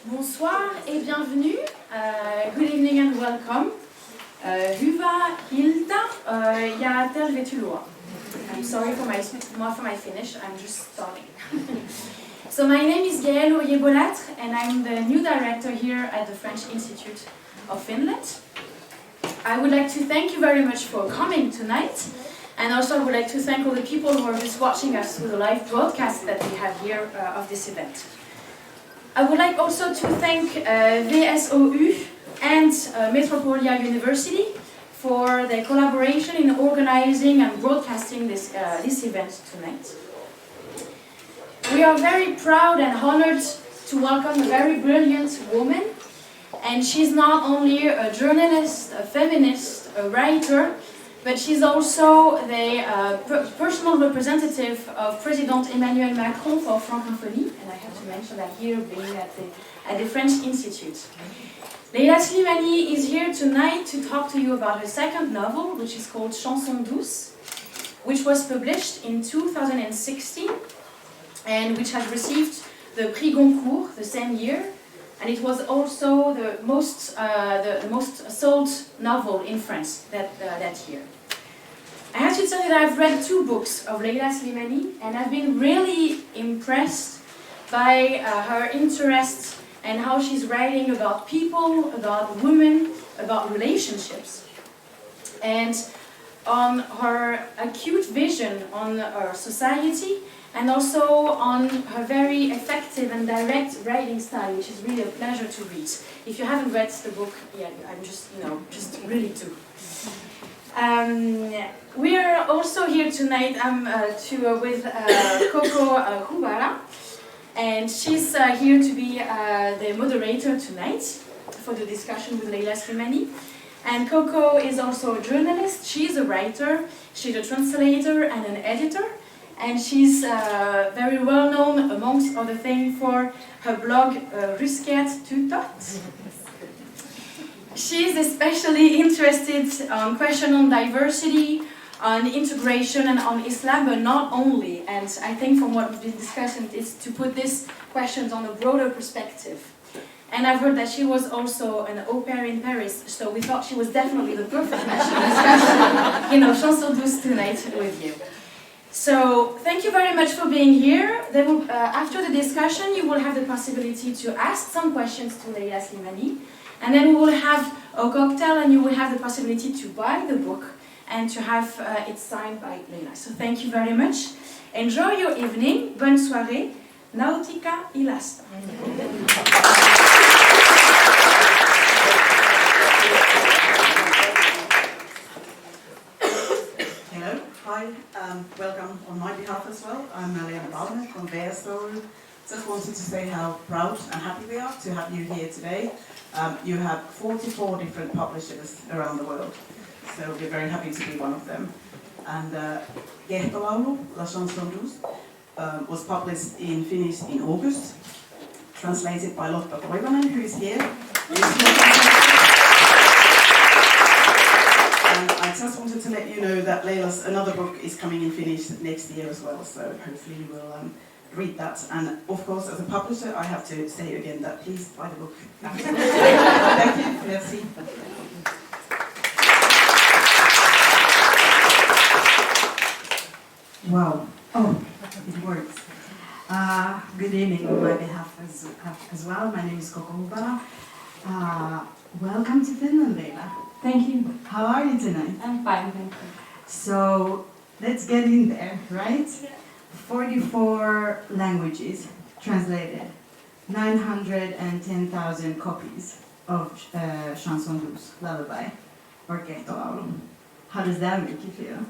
Bonsoir et bienvenue. Good evening and welcome. Hyvää ilta ja tervetuloa. I'm sorry for my Finnish, I'm just starting. So my name is Gaëlle Aurier-Bolatre and I'm the new director here at the French Institute of Finland. I would like to thank you very much for coming tonight, and also I would like to thank all the people who are just watching us through the live broadcast that we have here of this event. I would like also to thank VSOU and Metropolia University for their collaboration in organizing and broadcasting this event tonight. We are very proud and honored to welcome a very brilliant woman, and she's not only a journalist, a feminist, a writer, but she's also the personal representative of President Emmanuel Macron for francophonie, and I have to mention that here, being at the French Institute. Leila Slimani is here tonight to talk to you about her second novel, which is called Chanson, douce, which was published in 2016, and which has received the Prix Goncourt the same year, and it was also the most sold novel in France that year. I have to tell you that I've read 2 books of Leila Slimani, and I've been really impressed by her interest and how she's writing about people, about women, about relationships, and on her acute vision on our society, and also on her very effective and direct writing style, which is really a pleasure to read. If you haven't read the book yet, I'm just really do. We are also here tonight with Koko Hubara, and she's here to be the moderator tonight for the discussion with Leila Slimani. And Koko is also a journalist, she's a writer, she's a translator and an editor, and she's very well known, amongst other things, for her blog Rusket Tutot. She is especially interested on questions on diversity, on integration, and on Islam, but not only. And I think from what we've been discussing is to put these questions on a broader perspective. And I've heard that she was also an au pair in Paris, so we thought she was definitely the perfect match to discuss, Chanson douce tonight with you. So thank you very much for being here. After the discussion, you will have the possibility to ask some questions to Leila Slimani. And then we will have a cocktail, and you will have the possibility to buy the book and to have it signed by Leila. So thank you very much. Enjoy your evening. Bonne soirée. Nautica ilasta. Hello, hi, welcome on my behalf as well. I'm Leila Slimani from VSOU. Just wanted to say how proud and happy we are to have you here today. You have 44 different publishers around the world, so we're very happy to be one of them. And Kehtolaulu, La Chanson douce, was published in Finnish in August, translated by Lotta Toivanen, who is here. And I just wanted to let you know that Leila's another book is coming in Finnish next year as well, so hopefully you will read that. And of course, as a publisher, I have to say again that please buy the book. Thank you. Merci. Wow. Oh, it works. Good evening on my behalf as well. My name is Koko Hubara. Welcome to Finland, Leila. Thank you. How are you tonight? I'm fine, thank you. So, let's get in there, right? 44 languages translated, 910,000 copies of Chanson douce, lullaby, or Kehtolaulu. How does that make you feel?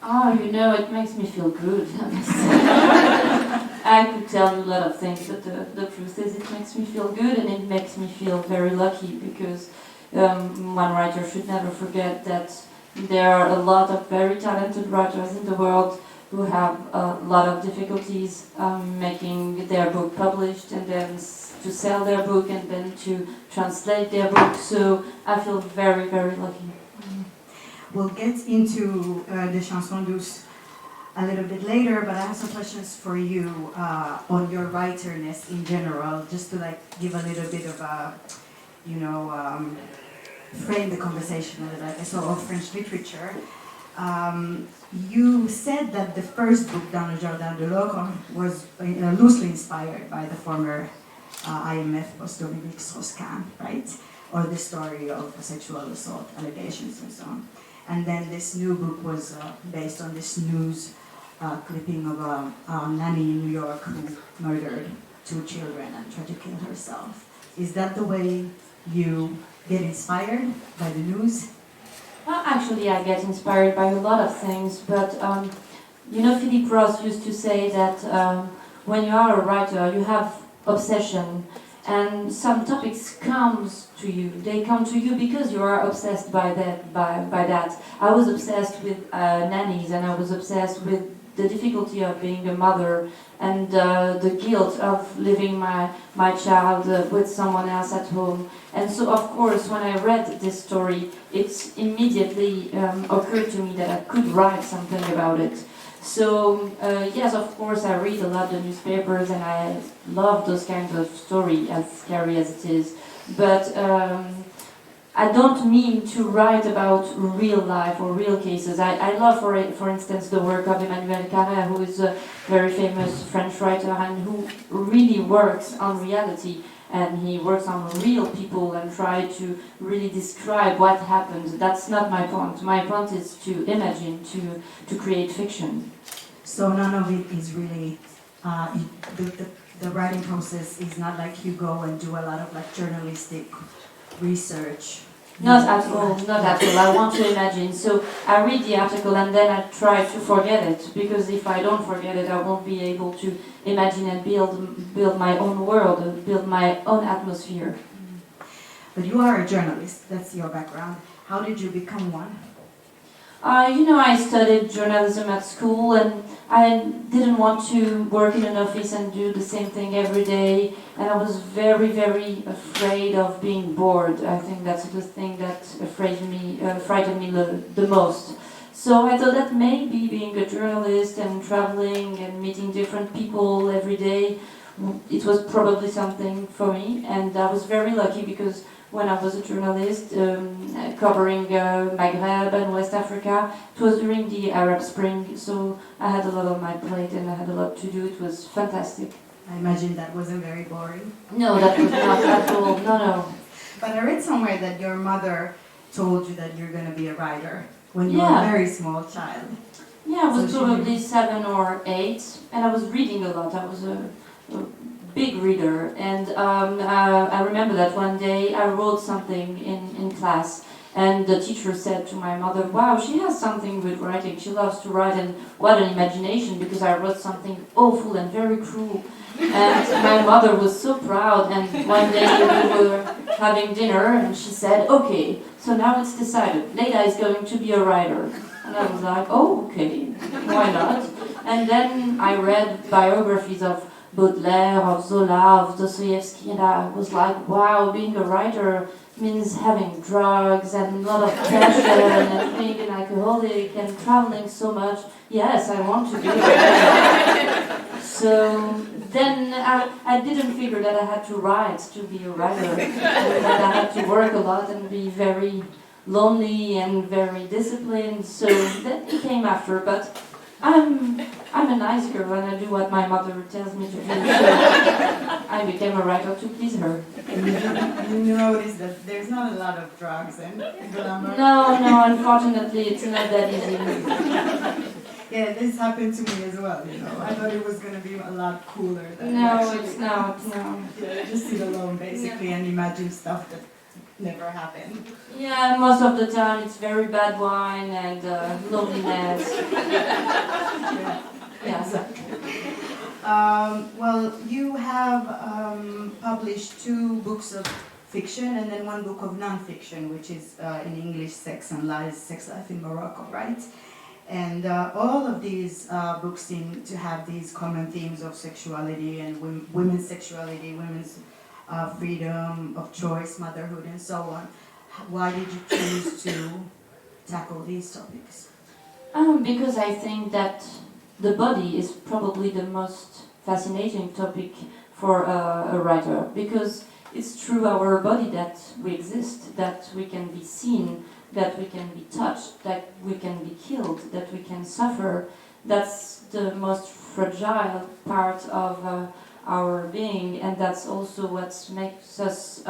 Oh, it makes me feel good. I could tell you a lot of things, but the truth is it makes me feel good, and it makes me feel very lucky, because one writer should never forget that there are a lot of very talented writers in the world who have a lot of difficulties making their book published, and then to sell their book, and then to translate their book. So I feel very, very lucky. We'll get into the Chanson, douce a little bit later, but I have some questions for you on your writerness in general, just to like give a little bit of a, frame the conversation a little bit. So of French literature. You said that the first book, Dans le Jardin de l'Ogre, was loosely inspired by the former IMF boss Dominique Strauss-Kahn, right? Or the story of sexual assault allegations and so on. And then this new book was based on this news clipping of a nanny in New York who murdered 2 children and tried to kill herself. Is that the way you get inspired by the news? Well, actually, I get inspired by a lot of things, but Philippe Roth used to say that when you are a writer, you have obsession, and some topics comes to you. They come to you because you are obsessed by that. By that, I was obsessed with nannies, and I was obsessed with the difficulty of being a mother, and the guilt of leaving my child with someone else at home. And so, of course, when I read this story, it immediately occurred to me that I could write something about it. So, yes, of course, I read a lot of newspapers, and I love those kinds of stories, as scary as it is. But I don't mean to write about real life or real cases. I love, for instance, the work of Emmanuel Carrère, who is a very famous French writer and who really works on reality. And he works on real people and try to really describe what happened. That's not my point. My point is to imagine, to create fiction. So none of it is really, the writing process is not like you go and do a lot of like journalistic research. Not at all, not at all. I want to imagine. So I read the article and then I try to forget it, because if I don't forget it, I won't be able to imagine and build my own world, and build my own atmosphere. But you are a journalist, that's your background. How did you become one? I studied journalism at school, and I didn't want to work in an office and do the same thing every day, and I was very, very afraid of being bored. I think that's the thing that frightened me the most. So I thought that maybe being a journalist and traveling and meeting different people every day, it was probably something for me, and I was very lucky because when I was a journalist covering Maghreb and West Africa, it was during the Arab Spring, so I had a lot on my plate and I had a lot to do. It was fantastic. I imagine that wasn't very boring. No, that was not at all. No. But I read somewhere that your mother told you that you're going to be a writer when you were a very small child. Yeah, I was probably 7 or 8, and I was reading a lot. I was a big reader, and I remember that one day I wrote something in class, and the teacher said to my mother, "Wow, she has something with writing, she loves to write, and what an imagination," because I wrote something awful and very cruel. And my mother was so proud, and one day we were having dinner and she said, "Okay, so now it's decided, Leila is going to be a writer." And I was like, "Oh, okay, why not?" And then I read biographies of Baudelaire, of Zola, of Dostoevsky, and I was like, wow, being a writer means having drugs and a lot of pressure and being an alcoholic and traveling so much. Yes, I want to be a writer. So then I didn't figure that I had to write to be a writer, that I had to work a lot and be very lonely and very disciplined, so that came after, but I'm a nice girl and I do what my mother tells me to do, so I became a writer to please her. You notice that there's not a lot of drugs and glamour? No, unfortunately it's not that easy. Yeah, this happened to me as well, I thought it was going to be a lot cooler than It's not, no. Yeah, just sit alone basically and imagine stuff that never happened. Yeah, most of the time it's very bad wine and loneliness. Yeah. Exactly. Well, you have published 2 books of fiction and then 1 book of non-fiction, which is in English, Sex and Lies, Sex Life in Morocco, right? And all of these books seem to have these common themes of sexuality and women's sexuality, women's freedom of choice, motherhood, and so on. Why did you choose to tackle these topics? Because I think that the body is probably the most fascinating topic for a writer, because it's through our body that we exist, that we can be seen, that we can be touched, that we can be killed, that we can suffer. That's the most fragile part of our being, and that's also what makes us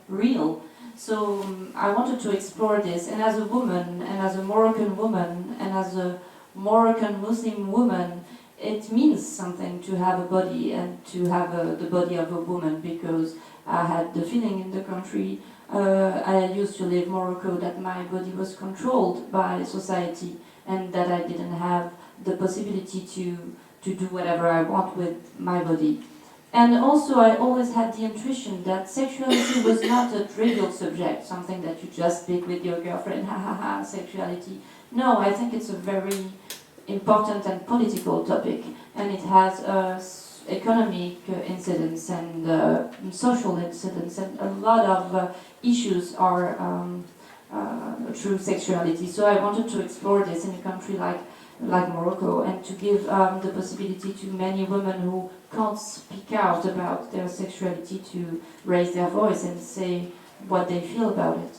real. So I wanted to explore this, and as a woman, and as a Moroccan woman, and as a Moroccan Muslim woman, it means something to have a body and to have the body of a woman, because I had the feeling in the country I used to live Morocco that my body was controlled by society and that I didn't have the possibility to do whatever I want with my body. And also I always had the intuition that sexuality was not a trivial subject, something that you just speak with your girlfriend, ha ha ha, sexuality. No, I think it's a very important and political topic, and it has economic incidents and social incidents, and a lot of issues are through sexuality. So I wanted to explore this in a country like Morocco, and to give the possibility to many women who can't speak out about their sexuality to raise their voice and say what they feel about it.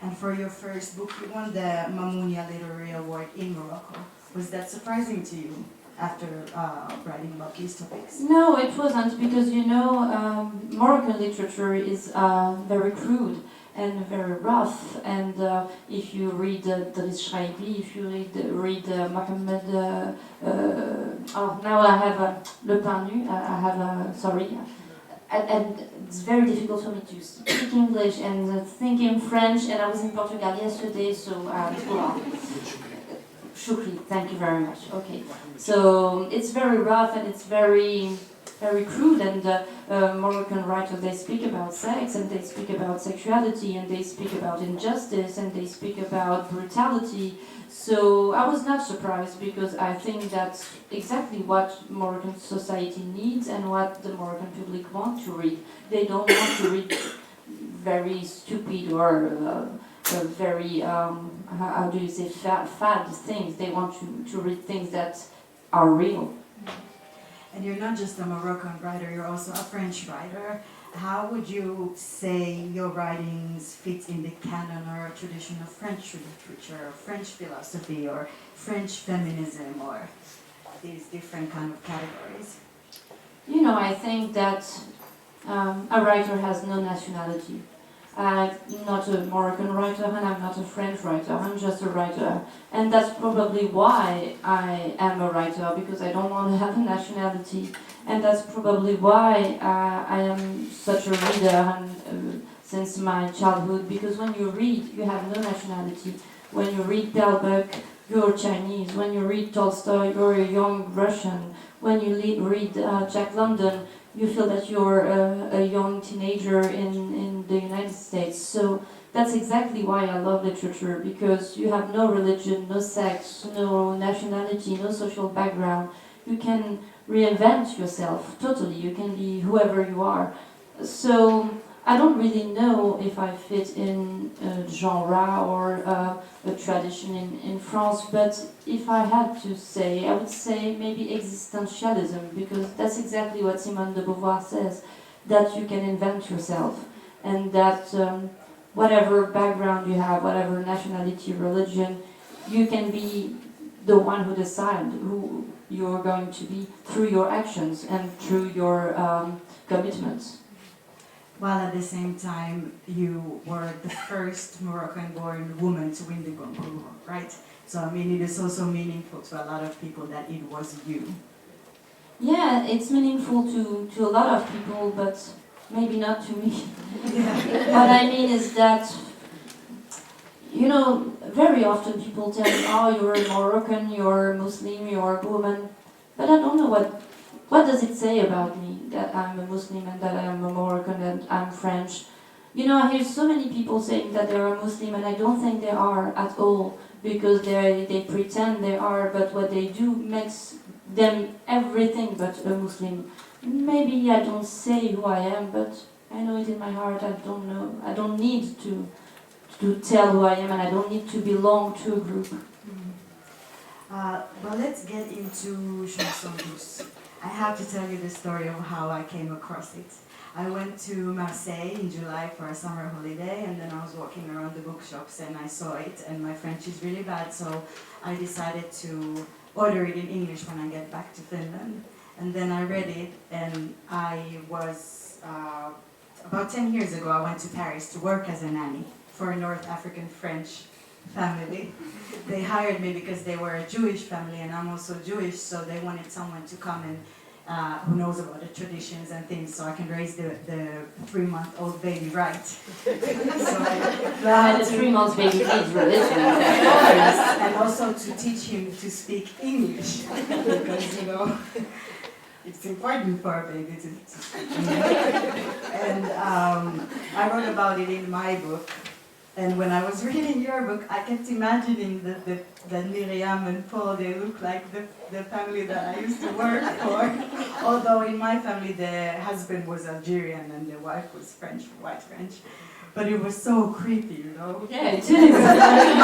And for your first book, you won the Mamounia Literary Award in Morocco. Was that surprising to you after writing about these topics? No, it wasn't, because Moroccan literature is very crude and very rough, and if you read Driss Shraibi, if you read Mohammed, now I have Le Pain Nu, I have, sorry, and it's very difficult for me to speak English and think in French, and I was in Portugal yesterday, so Shukri, thank you very much. Okay, so it's very rough and it's very crude, and Moroccan writers, they speak about sex, and they speak about sexuality, and they speak about injustice, and they speak about brutality. So I was not surprised, because I think that's exactly what Moroccan society needs and what the Moroccan public want to read. They don't want to read very stupid or very, how do you say, fad things. They want to read things that are real. And you're not just a Moroccan writer, you're also a French writer. How would you say your writings fit in the canon or tradition of French literature, or French philosophy, or French feminism, or these different kind of categories? I think that a writer has no nationality. I'm not a Moroccan writer, and I'm not a French writer, I'm just a writer. And that's probably why I am a writer, because I don't want to have a nationality. And that's probably why I am such a reader since my childhood, because when you read, you have no nationality. When you read Pearl Buck, you're Chinese. When you read Tolstoy, you're a young Russian. When you read Jack London, you feel that you're a young teenager in the United States. So that's exactly why I love literature, because you have no religion, no sex, no nationality, no social background. You can reinvent yourself totally. You can be whoever you are. So I don't really know if I fit in a genre or a tradition in France, but if I had to say, I would say maybe existentialism, because that's exactly what Simone de Beauvoir says, that you can invent yourself, and that whatever background you have, whatever nationality, religion, you can be the one who decides who you're going to be through your actions and through your commitments. While at the same time, you were the first Moroccan-born woman to win the Goncourt, right? So, I mean, it is also meaningful to a lot of people that it was you. Yeah, it's meaningful to a lot of people, but maybe not to me. What I mean is that, very often people tell me, oh, you're a Moroccan, you're Muslim, you're a woman, but I don't know what does it say about me, that I'm a Muslim and that I'm a Moroccan and I'm French. I hear so many people saying that they are Muslim, and I don't think they are at all, because they pretend they are, but what they do makes them everything but a Muslim. Maybe I don't say who I am, but I know it in my heart. I don't know. I don't need to tell who I am, and I don't need to belong to a group. Well, let's get into Chanson, douce. I have to tell you the story of how I came across it. I went to Marseille in July for a summer holiday, and then I was walking around the bookshops and I saw it, and my French is really bad, so I decided to order it in English when I get back to Finland. And then I read it, and I was, about 10 years ago, I went to Paris to work as a nanny for a North African French family. They hired me because they were a Jewish family, and I'm also Jewish, so they wanted someone to come and who knows about the traditions and things, so I can raise the 3-month-old baby right. So And a 3-month baby needs religion. And also to teach him to speak English, because it's important for a baby to speak English. And I wrote about it in my book. And when I was reading your book, I kept imagining that Miriam and Paul, they look like the family that I used to work for. Although in my family, the husband was Algerian and the wife was French, white French. But it was so creepy, Yeah, it is.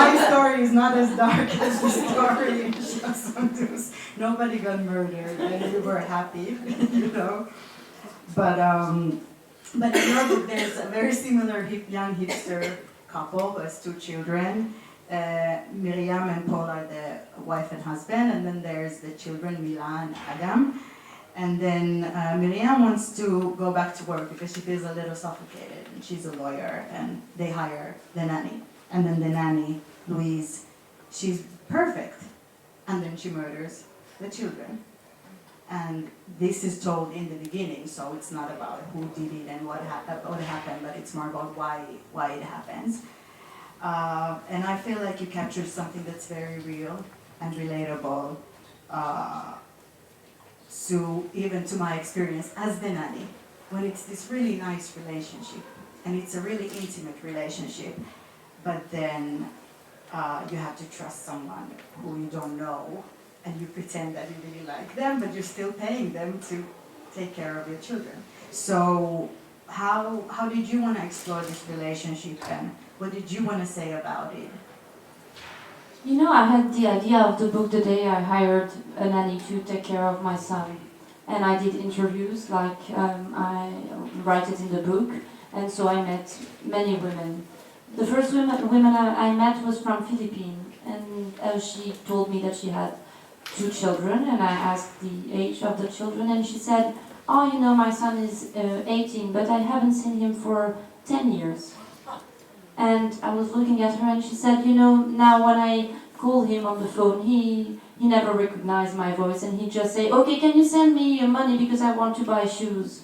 My story is not as dark as the story in Chanson, douce. Nobody got murdered and we were happy, But in your book, there's a very similar young hipster couple who has 2 children. Miriam and Paul are the wife and husband, and then there's the children, Mila and Adam. And then Miriam wants to go back to work because she feels a little suffocated, and she's a lawyer, and they hire the nanny. And then the nanny, Louise, she's perfect, and then she murders the children. And this is told in the beginning, so it's not about who did it and what happened, but it's more about why it happens. And I feel like you captured something that's very real and relatable, even to my experience as the nanny, when it's this really nice relationship, and it's a really intimate relationship, but then you have to trust someone who you don't know, and you pretend that you really like them, but you're still paying them to take care of your children. So how did you want to explore this relationship, and what did you want to say about it? I had the idea of the book the day I hired a nanny to take care of my son. And I did interviews, like I write it in the book, and so I met many women. The first women I met was from Philippines, and she told me that she had 2 children, and I asked the age of the children, and she said, my son is 18, but I haven't seen him for 10 years. And I was looking at her, and she said, now when I call him on the phone, he never recognized my voice, and he just say, okay, can you send me your money because I want to buy shoes?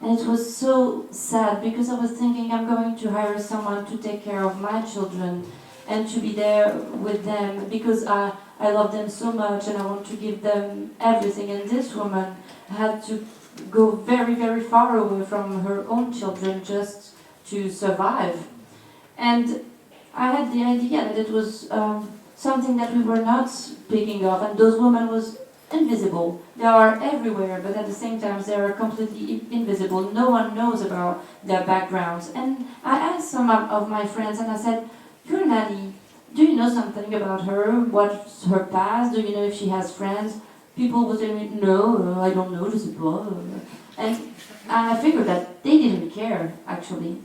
And it was so sad, because I was thinking I'm going to hire someone to take care of my children and to be there with them, because I love them so much and I want to give them everything. And this woman had to go very, very far away from her own children just to survive. And I had the idea that it was something that we were not speaking of, and those women was invisible. They are everywhere, but at the same time they are completely invisible. No one knows about their backgrounds. And I asked some of my friends, and I said, "You're a nanny. Do you know something about her? What's her past? Do you know if she has friends?" People would tell me, "No, I don't know, je sais pas." And I figured that they didn't care, actually.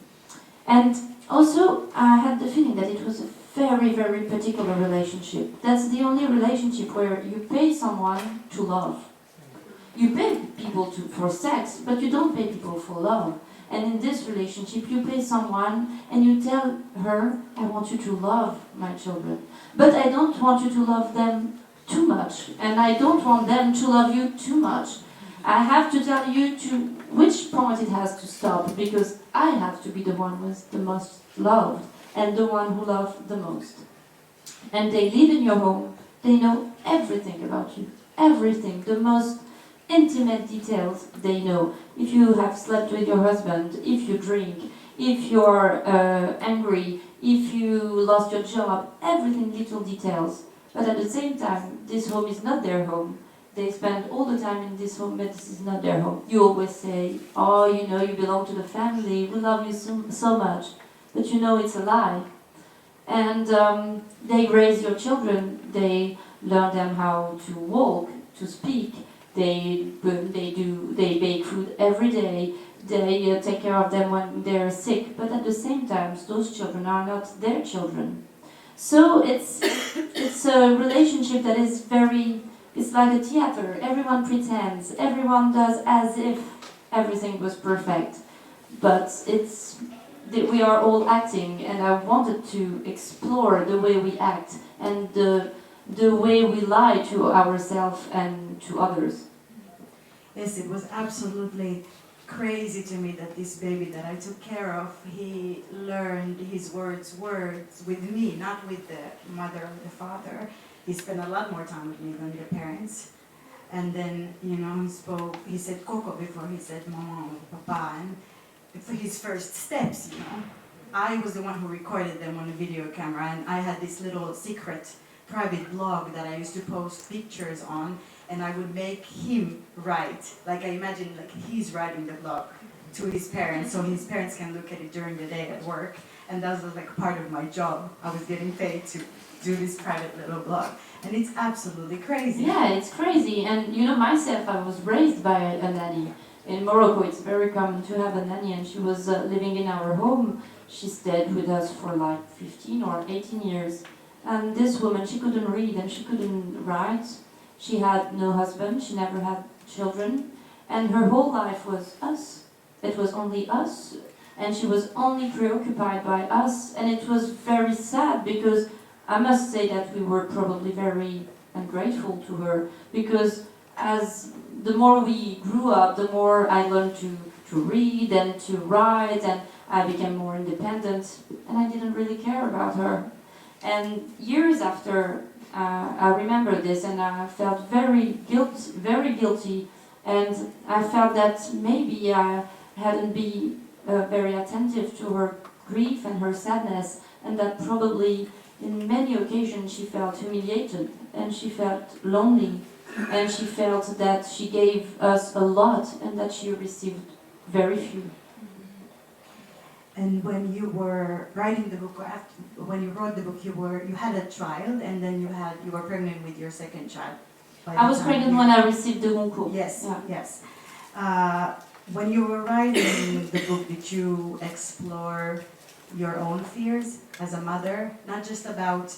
And also, I had the feeling that it was a very, very particular relationship. That's the only relationship where you pay someone to love. You pay people for sex, but you don't pay people for love. And in this relationship, you pay someone and you tell her, "I want you to love my children. But I don't want you to love them too much. And I don't want them to love you too much. I have to tell you to which point it has to stop, because I have to be the one who's the most loved and the one who loved the most." And they live in your home. They know everything about you. Everything. The most intimate details they know. If you have slept with your husband, if you drink, if you're angry, if you lost your job, everything, little details. But at the same time, this home is not their home. They spend all the time in this home, but this is not their home. You always say, oh, you know, you belong to the family, we love you so much. But you know it's a lie. And they raise your children, they learn them how to walk, to speak, they bake food every day, they take care of them when they're sick, but at the same time, those children are not their children. So it's a relationship that is it's like a theater. Everyone pretends, everyone does as if everything was perfect, but we are all acting, and I wanted to explore the way we act and the way we lie to ourselves and to others. Yes, it was absolutely crazy to me that this baby that I took care of, he learned his words with me, not with the mother or the father. He spent a lot more time with me than the parents. And then, you know, he said Koko before he said Mama or Papa, and for his first steps, you know. I was the one who recorded them on a video camera, and I had this little secret private blog that I used to post pictures on, and I would make him write. Like, I imagine like he's writing the blog to his parents, so his parents can look at it during the day at work, and that was like part of my job. I was getting paid to do this private little blog, and it's absolutely crazy. Yeah, it's crazy, and you know, myself, I was raised by a nanny. In Morocco, it's very common to have a nanny, and she was living in our home. She stayed with us for like 15 or 18 years. And this woman, she couldn't read and she couldn't write. She had no husband, she never had children. And her whole life was us. It was only us. And she was only preoccupied by us. And it was very sad, because I must say that we were probably very ungrateful to her. Because as the more we grew up, the more I learned to read and to write, and I became more independent, and I didn't really care about her. And years after, I remember this, and I felt very guilty, and I felt that maybe I hadn't been very attentive to her grief and her sadness, and that probably in many occasions she felt humiliated, and she felt lonely, and she felt that she gave us a lot and that she received very few. And when you were writing the book, when you wrote the book, you had a child, and then you were pregnant with your second child. I was pregnant when I received the Goncourt. Yes, yeah. Yes. When you were writing the book, did you explore your own fears as a mother? Not just about,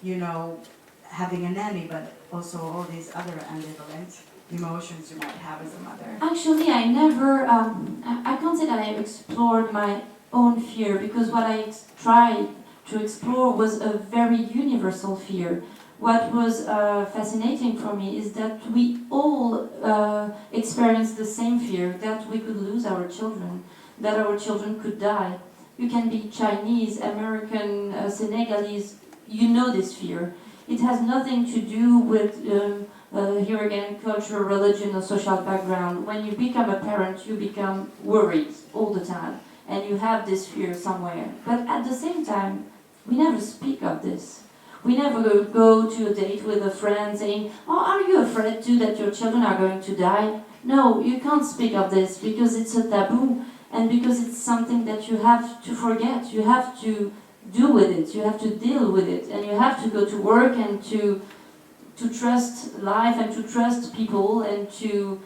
you know, having a nanny, but also all these other ambivalent emotions you might have as a mother. Actually, I never, I can't say that I explored my own fear, because what I tried to explore was a very universal fear. What was fascinating for me is that we all experience the same fear, that we could lose our children, that our children could die. You can be Chinese, American, Senegalese, you know this fear. It has nothing to do with, here again, culture, religion, or social background. When you become a parent, you become worried all the time, and you have this fear somewhere. But at the same time, we never speak of this. We never go to a date with a friend saying, oh, are you afraid too that your children are going to die? No, you can't speak of this because it's a taboo, and because it's something that you have to forget. You have to do with it, you have to deal with it, and you have to go to work and to trust life and to trust people and to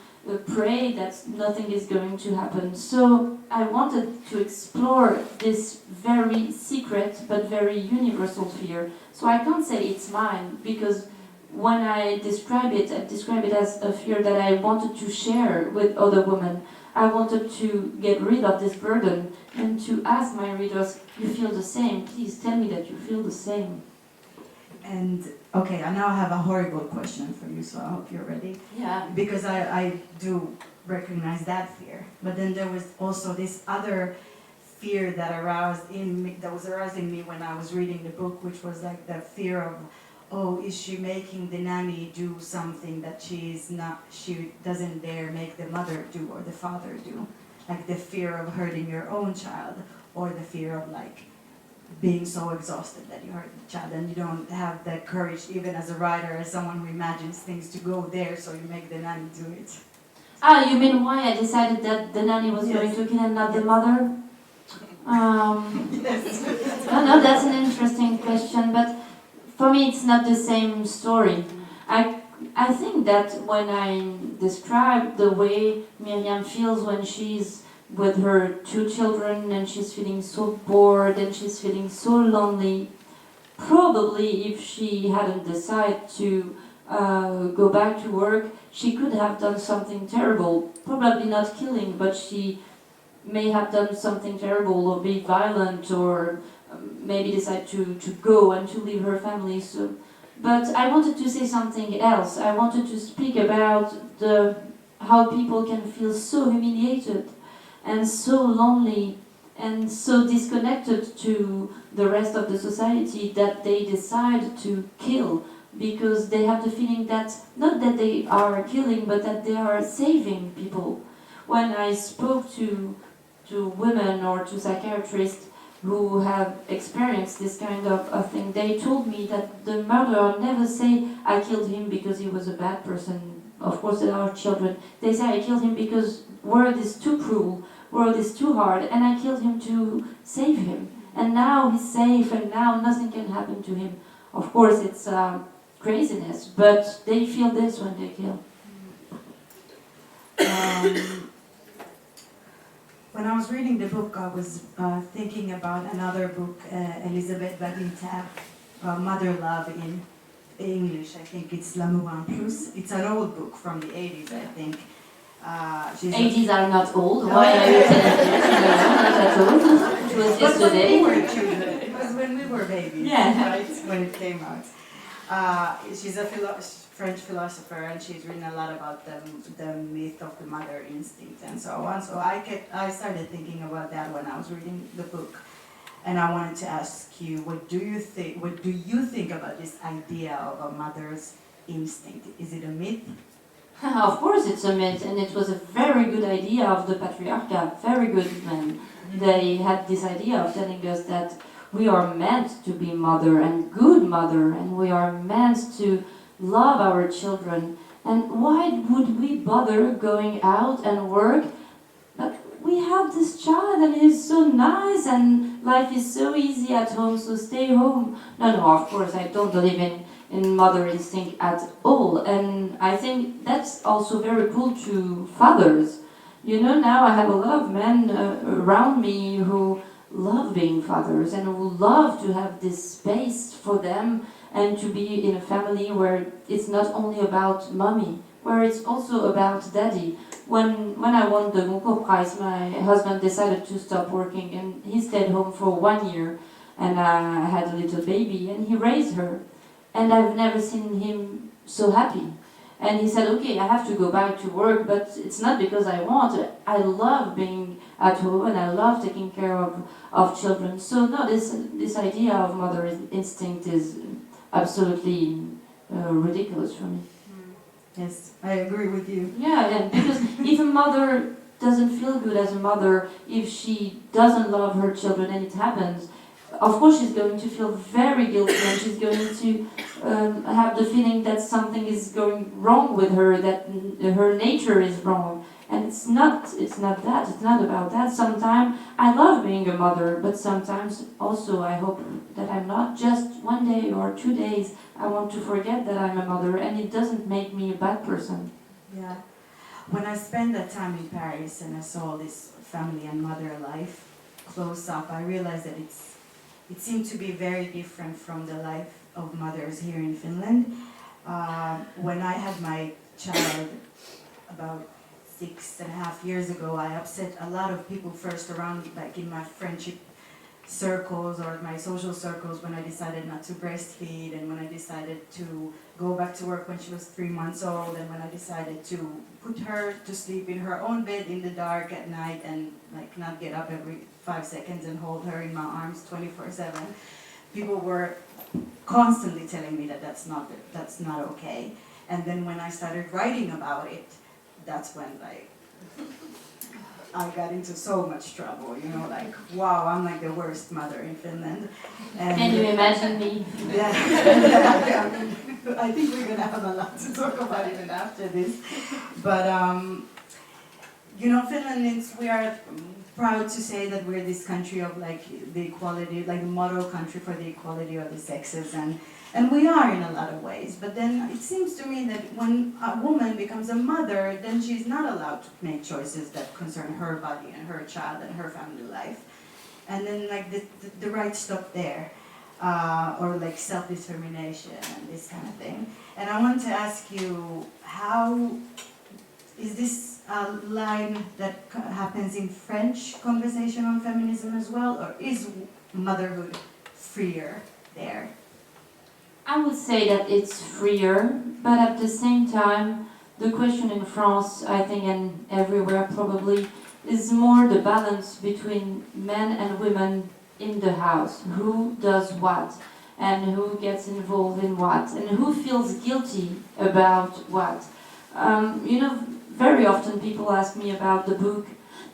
pray that nothing is going to happen. So I wanted to explore this very secret but very universal fear. So I can't say it's mine, because when I describe it as a fear that I wanted to share with other women. I wanted to get rid of this burden and to ask my readers, you feel the same? Please tell me that you feel the same. And okay, I now have a horrible question for you, so I hope you're ready. Yeah. Because I do recognize that fear. But then there was also this other fear that was arousing me when I was reading the book, which was like the fear of, oh, is she making the nanny do something that she doesn't dare make the mother do or the father do? Like the fear of hurting your own child, or the fear of like being so exhausted that you hurt the child, and you don't have the courage, even as a writer, as someone who imagines things, to go there, so you make the nanny do it. Ah, you mean why I decided that the nanny was Yes. going to kill and not the mother? Yes. No, that's an interesting question, but for me it's not the same story. I think that when I describe the way Miriam feels when she's with her 2 children and she's feeling so bored and she's feeling so lonely, probably if she hadn't decided to go back to work, she could have done something terrible. Probably not killing, but she may have done something terrible or be violent or maybe decide to go and to leave her family. So, but I wanted to say something else. I wanted to speak about how people can feel so humiliated and so lonely and so disconnected to the rest of the society that they decide to kill because they have the feeling that, not that they are killing, but that they are saving people. When I spoke to women or to psychiatrists who have experienced this kind of thing, they told me that the murderer never say, I killed him because he was a bad person. Of course, there are children. They say, I killed him because world is too cruel, world is too hard, and I killed him to save him. And now he's safe, and now nothing can happen to him. Of course, it's craziness, but they feel this when they kill. When I was reading the book, I was thinking about another book, Elisabeth Badinter, Mother Love in English. I think it's L'amour en plus. It's an old book from the 80s, I think. 80s are not old. Why are you telling this? No, not at all. It was yesterday. When we were children. It was when we were babies, Yeah. right? When it came out. She's a French philosopher, and she's written a lot about the myth of the mother instinct and so on. So I started thinking about that when I was reading the book, and I wanted to ask you, what do you think about this idea of a mother's instinct? Is it a myth? Of course it's a myth, and it was a very good idea of the patriarchate, very good men. They had this idea of telling us that we are meant to be mother and good mother, and we are meant to love our children. And why would we bother going out and work? But we have this child and he's so nice and life is so easy at home, so stay home. No, of course I don't believe in mother instinct at all. And I think that's also very cool to fathers. You know, now I have a lot of men around me who love being fathers and who love to have this space for them and to be in a family where it's not only about mommy, where it's also about daddy. When I won the Goncourt Prize, my husband decided to stop working and he stayed home for 1 year, and I had a little baby and he raised her. And I've never seen him so happy. And he said, okay, I have to go back to work, but it's not because I want. I love being at home and I love taking care of children. So no, this idea of mother instinct is absolutely ridiculous for me. Yes, I agree with you. Yeah, because if a mother doesn't feel good as a mother, if she doesn't love her children and it happens, of course she's going to feel very guilty and she's going to have the feeling that something is going wrong with her, that her nature is wrong. And it's not that, it's not about that. Sometimes I love being a mother, but sometimes also I hope that I'm not just 1 day or 2 days. I want to forget that I'm a mother, and it doesn't make me a bad person. Yeah. When I spent that time in Paris and I saw this family and mother life close up, I realized that it seemed to be very different from the life of mothers here in Finland. When I had my child about 6.5 years ago, I upset a lot of people first around, like in my friendship circles or my social circles, when I decided not to breastfeed, and when I decided to go back to work when she was 3 months old, and when I decided to put her to sleep in her own bed in the dark at night and like not get up every 5 seconds and hold her in my arms 24/7. People were constantly telling me that that's not okay. And then when I started writing about it, that's when like I got into so much trouble, you know, like, wow, I'm like the worst mother in Finland. And Can you imagine me? yeah, I think we're gonna have a lot to talk about even after this. But you know, Finland, we are proud to say that we're this country of like the equality, like the model country for the equality of the sexes, and we are in a lot of ways. But then it seems to me that when a woman becomes a mother, then she's not allowed to make choices that concern her body and her child and her family life. And then like the rights stop there, or like self-determination and this kind of thing. And I want to ask you, how is this a line that happens in French conversation on feminism as well, or is motherhood freer there? I would say that it's freer, but at the same time, the question in France, I think, and everywhere probably, is more the balance between men and women in the house. Who does what, and who gets involved in what, and who feels guilty about what. You know, very often people ask me about the book,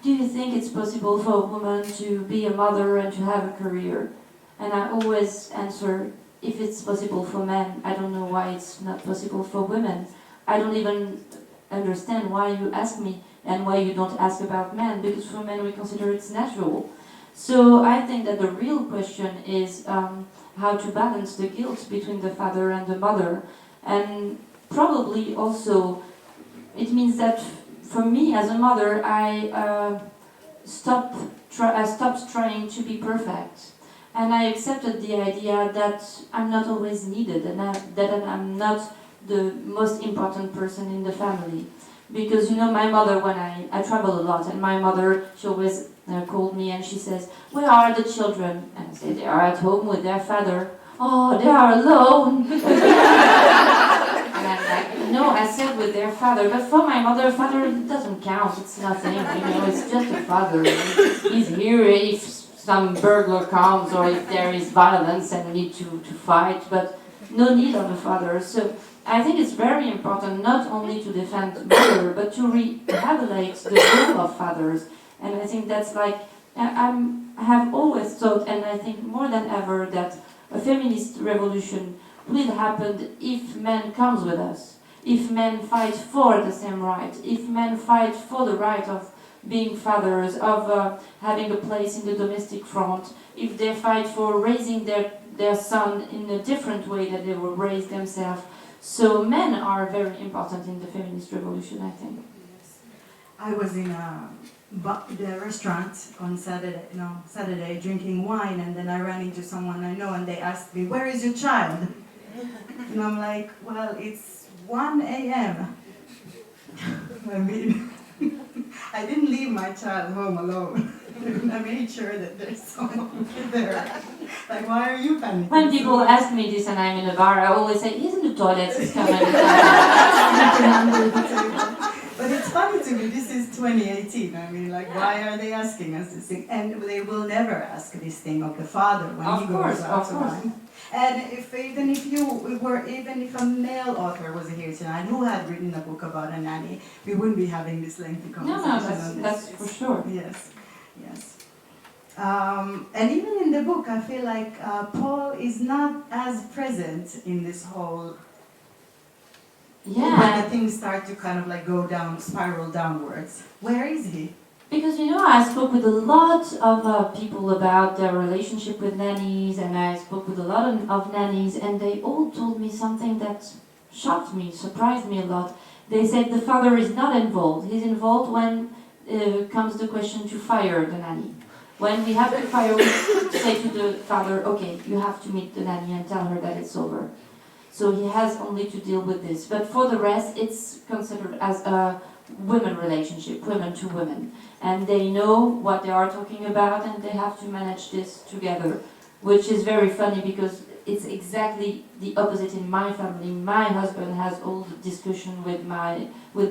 do you think it's possible for a woman to be a mother and to have a career? And I always answer, if it's possible for men, I don't know why it's not possible for women. I don't even understand why you ask me and why you don't ask about men, because for men we consider it's natural. So I think that the real question is how to balance the guilt between the father and the mother. And probably also it means that for me as a mother, I stopped trying to be perfect. And I accepted the idea that I'm not always needed and that I'm not the most important person in the family. Because, you know, my mother, when I travel a lot, and my mother, she always called me and she says, where are the children? And I say, they are at home with their father. Oh, they are alone. And I'm like, no, I said with their father. But for my mother, father doesn't count. It's nothing, you know, it's just a father. He's here if some burglar comes or if there is violence and we need to fight, but no need of a father. So I think it's very important not only to defend mother, but to rehabilitate the role of fathers. And I think that's like, I have always thought, and I think more than ever, that a feminist revolution will happen if men comes with us, if men fight for the same right, if men fight for the right of being fathers, of having a place in the domestic front, if they fight for raising their son in a different way that they were raised themselves. So men are very important in the feminist revolution, I think. Yes. I was in the restaurant on Saturday drinking wine, and then I ran into someone I know and they asked me, where is your child? And I'm like, well, it's 1 a.m. I mean, I didn't leave my child home alone. I made sure that there's someone there. Like, why are you panicking? When people ask me this and I'm in a bar, I always say, he's in the toilet, he's coming. But it's funny to me, this is 2018. I mean, like, why are they asking us this thing? And they will never ask this thing of the father when he goes out to wine. And even if a male author was here tonight who had written a book about a nanny, we wouldn't be having this lengthy conversation. No, that's for sure. Yes, yes. And even in the book, I feel like Paul is not as present in this whole. Yeah. When the things start to kind of like go down, spiral downwards. Where is he? Because, you know, I spoke with a lot of people about their relationship with nannies, and I spoke with a lot of nannies, and they all told me something that shocked me, surprised me a lot. They said the father is not involved. He's involved when comes the question to fire the nanny. When we have to fire, we say to the father, okay, you have to meet the nanny and tell her that it's over. So he has only to deal with this. But for the rest, it's considered as a women relationship, women to women. And they know what they are talking about and they have to manage this together, which is very funny because it's exactly the opposite in my family. My husband has all the discussion with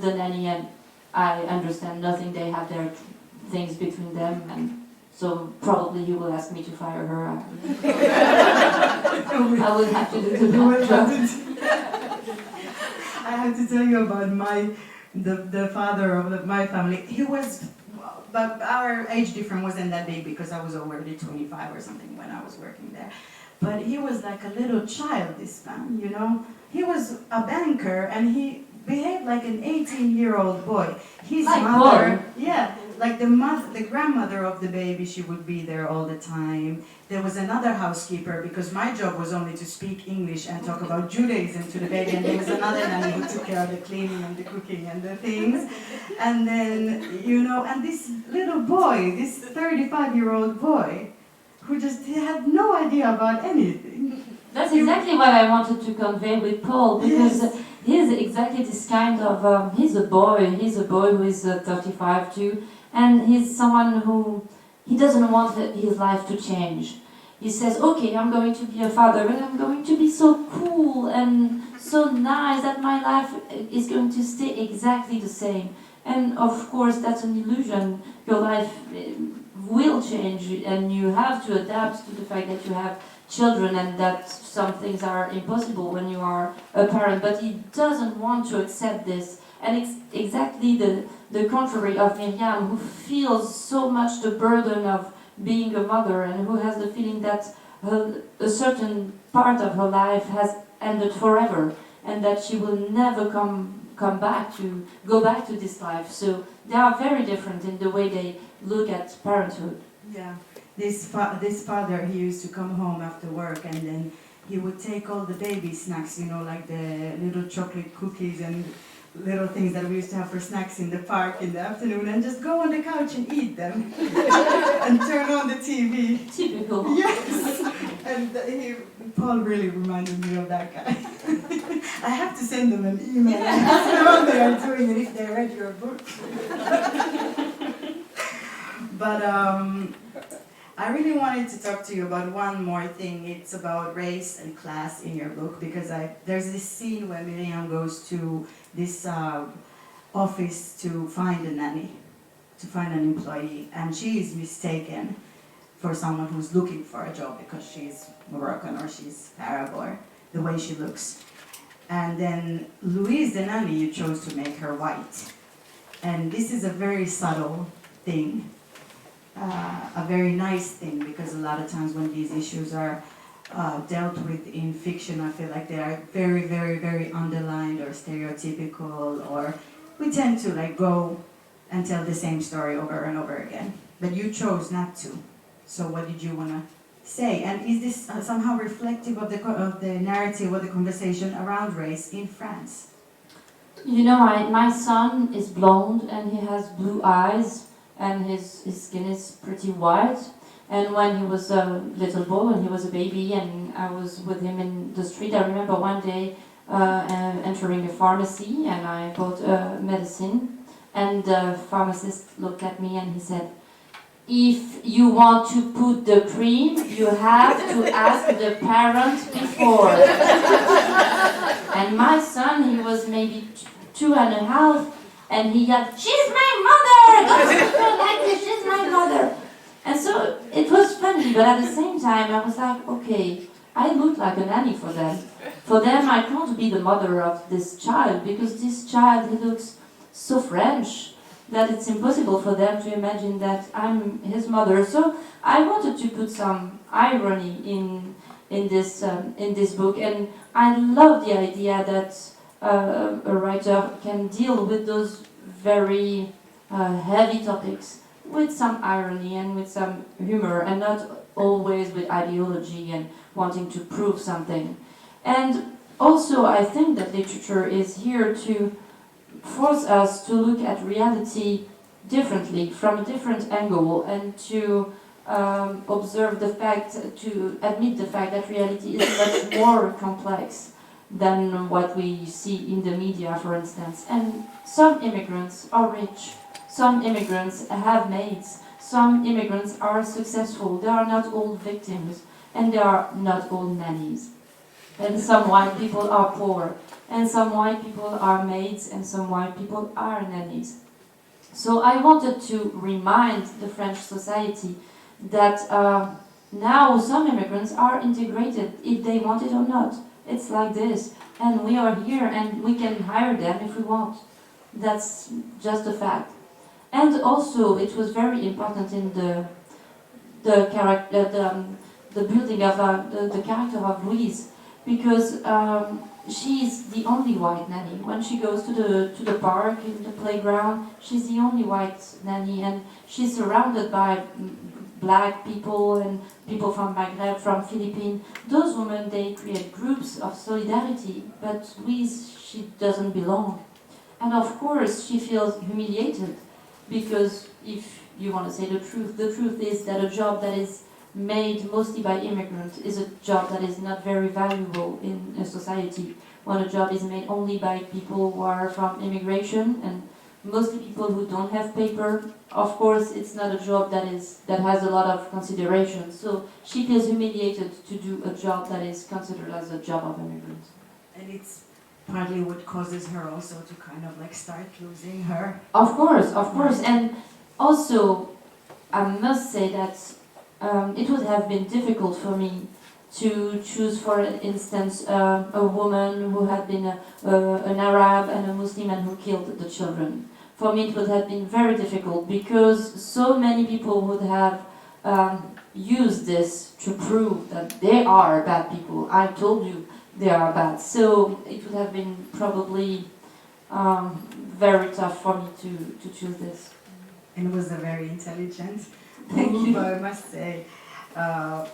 the nanny and I understand nothing. They have their things between them, and so probably he will ask me to fire her. I will have to do the job. I have to tell you about my the father of my family, he was, but our age difference wasn't that big because I was already 25 or something when I was working there. But he was like a little child, this man, you know. He was a banker and he behaved like an 18-year-old boy. His Like mother, boy. yeah, like the grandmother of the baby, she would be there all the time. There was another housekeeper because my job was only to speak English and talk about Judaism to the baby, and there was another nanny who took care of the cleaning and the cooking and the things. And then, you know, and this little boy, this 35-year-old boy, who just had no idea about anything. That's exactly what I wanted to convey with Paul, because Yes. he's exactly this kind of, he's a boy who is 35 too, and he's someone who, he doesn't want his life to change. He says, okay, I'm going to be a father, and I'm going to be so cool and so nice that my life is going to stay exactly the same. And of course, that's an illusion. Your life will change, and you have to adapt to the fact that you have children and that some things are impossible when you are a parent. But he doesn't want to accept this, and it's exactly the contrary of Miriam, who feels so much the burden of being a mother and who has the feeling that a certain part of her life has ended forever and that she will never go back to this life. So they are very different in the way they look at parenthood. Yeah, this father, he used to come home after work and then he would take all the baby snacks, you know, like the little chocolate cookies and little things that we used to have for snacks in the park in the afternoon, and just go on the couch and eat them and turn on the TV. Typical. Yes, and Paul really reminded me of that guy. I have to send them an email and ask them how they are doing and if they read your book. But I really wanted to talk to you about one more thing. It's about race and class in your book, because there's this scene where Miriam goes to this office to find a nanny, to find an employee, and she is mistaken for someone who's looking for a job because she's Moroccan or she's Arab or the way she looks. And then Louise, the nanny, you chose to make her white. And this is a very subtle thing. A very nice thing, because a lot of times when these issues are dealt with in fiction, I feel like they are very, very, very underlined or stereotypical, or we tend to like go and tell the same story over and over again. But you chose not to. So what did you want to say? And is this somehow reflective of the narrative or the conversation around race in France? You know, my son is blonde and he has blue eyes, and his skin is pretty white. And when he was a little boy, when he was a baby, and I was with him in the street, I remember one day entering a pharmacy, and I bought medicine, and the pharmacist looked at me and he said, if you want to put the cream, you have to ask the parent before. And my son, he was maybe 2.5, and he yelled, she's my mother! Don't speak her like this, she's my mother! And so it was funny, but at the same time I was like, okay, I look like a nanny for them. For them, I can't be the mother of this child, because this child, he looks so French that it's impossible for them to imagine that I'm his mother. So I wanted to put some irony in this book, and I love the idea that a writer can deal with those very heavy topics with some irony and with some humor, and not always with ideology and wanting to prove something. And also I think that literature is here to force us to look at reality differently, from a different angle, and to observe the fact, to admit the fact that reality is much more complex than what we see in the media, for instance. And some immigrants are rich, some immigrants have maids, some immigrants are successful, they are not all victims, and they are not all nannies. And some white people are poor, and some white people are maids, and some white people are nannies. So I wanted to remind the French society that now some immigrants are integrated, if they want it or not. It's like this, and we are here, and we can hire them if we want. That's just a fact. And also, it was very important in the building of the character of Louise, because she's the only white nanny. When she goes to the park, in the playground, she's the only white nanny, and she's surrounded by black people and people from Maghreb, from Philippines. Those women, they create groups of solidarity, but Louise, she doesn't belong. And of course, she feels humiliated, because if you want to say the truth is that a job that is made mostly by immigrants is a job that is not very valuable in a society. When a job is made only by people who are from immigration and mostly people who don't have paper, of course it's not a job that has a lot of consideration. So she feels humiliated to do a job that is considered as a job of immigrants. And it's partly what causes her also to kind of like start losing her. Of course, and also I must say that it would have been difficult for me to choose, for instance, a woman who had been an Arab and a Muslim and who killed the children. For me it would have been very difficult, because so many people would have used this to prove that they are bad people. I told you they are bad. So it would have been probably very tough for me to choose this. And it was a very intelligent. Thank you, I must say. My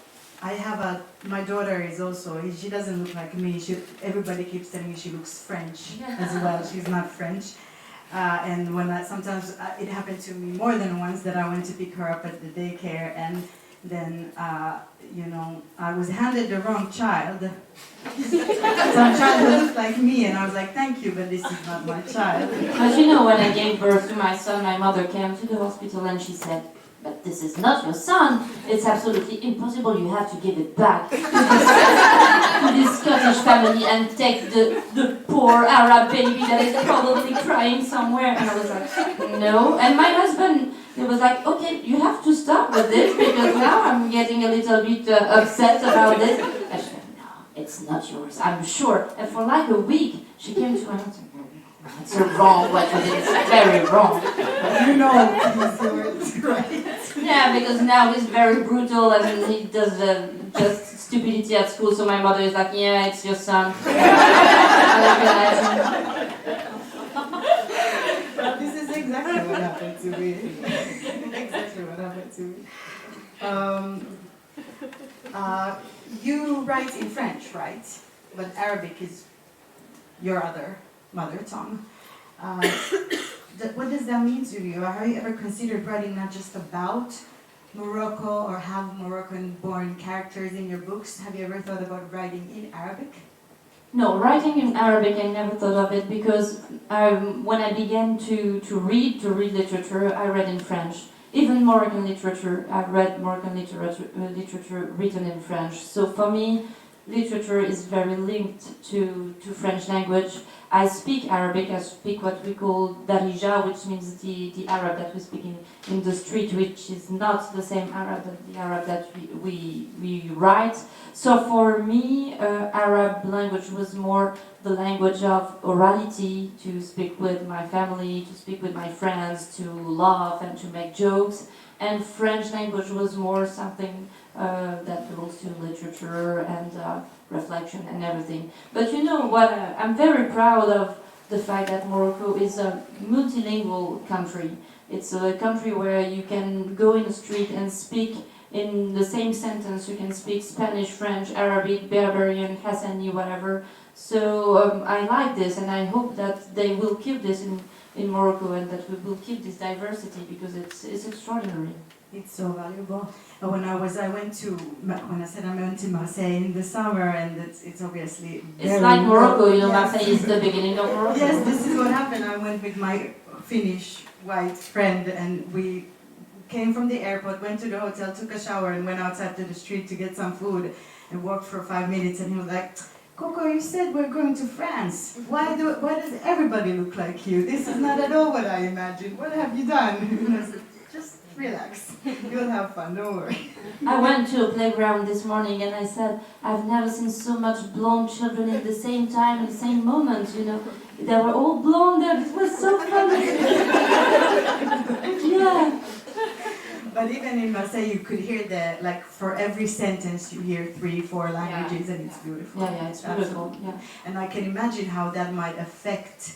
daughter is also, she doesn't look like me. Everybody keeps telling me she looks French as well. She's not French. And sometimes it happened to me more than once that I went to pick her up at the daycare, and then, I was handed the wrong child. Some child who looked like me, and I was like, thank you, but this is not my child. But when I gave birth to my son, my mother came to the hospital and she said, but this is not your son. It's absolutely impossible. You have to give it back to this Scottish family and take the poor Arab baby that is probably crying somewhere. And I was like, no. And my husband, he was like, okay, you have to stop with this, because now I'm getting a little bit upset about this. And she said, no, it's not yours, I'm sure. And for like a week, she came to me and said, it's wrong, what you did is very wrong. You know, it's yours, right? Yeah, because now he's very brutal and he does just stupidity at school, so my mother is like, yeah, it's your son. This is exactly what happened to me. Exactly what happened to me. You write in French, right? But Arabic is your other mother tongue. What does that mean to you? Have you ever considered writing not just about Morocco or have Moroccan-born characters in your books? Have you ever thought about writing in Arabic? No, writing in Arabic, I never thought of it, because when I began to read literature, I read in French. Even Moroccan literature, I read Moroccan literature written in French. So for me, literature is very linked to French language. I speak Arabic, I speak what we call Darija, which means the Arab that we speak in the street, which is not the same Arab that the Arab that we write. So for me, Arab language was more the language of orality, to speak with my family, to speak with my friends, to laugh and to make jokes. And French language was more something that belongs to literature and reflection and everything. But you know what, I'm very proud of the fact that Morocco is a multilingual country. It's a country where you can go in the street and speak in the same sentence. You can speak Spanish, French, Arabic, Berberian, Hassani, whatever. So I like this, and I hope that they will keep this in Morocco, and that we will keep this diversity, because it's extraordinary. It's so valuable. When I went to Marseille in the summer, and it's obviously it's like Morocco, Marseille is the beginning of Morocco. Yes, this is what happened. I went with my Finnish white friend, and we came from the airport, went to the hotel, took a shower, and went outside to the street to get some food, and walked for 5 minutes, and he was like, Koko, you said we're going to France. Why does everybody look like you? This is not at all what I imagined. What have you done? And I said, just relax. You'll have fun, don't worry. I went to a playground this morning and I said, I've never seen so much blonde children at the same time, in the same moment, They were all blonde, and it was so funny. Yeah. But even in Marseille, you could hear like for every sentence you hear 3-4 languages, and it's beautiful. Yeah, it's beautiful. Yeah. And I can imagine how that might affect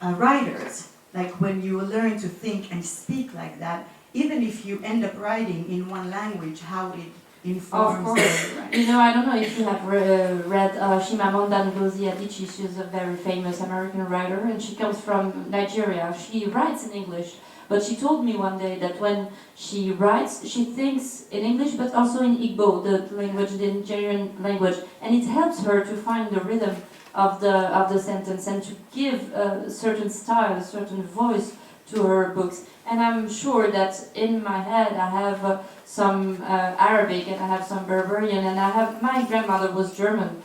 writers. Like when you learn to think and speak like that, even if you end up writing in one language, how it informs. Of course. You know, I don't know if you have read Chimamanda Ngozi Adichie. She's a very famous American writer, and she comes from Nigeria. She writes in English. But she told me one day that when she writes, she thinks in English, but also in Igbo, the language, the Nigerian language, and it helps her to find the rhythm of the sentence and to give a certain style, a certain voice to her books. And I'm sure that in my head I have some Arabic and I have some Berberian, and my grandmother was German.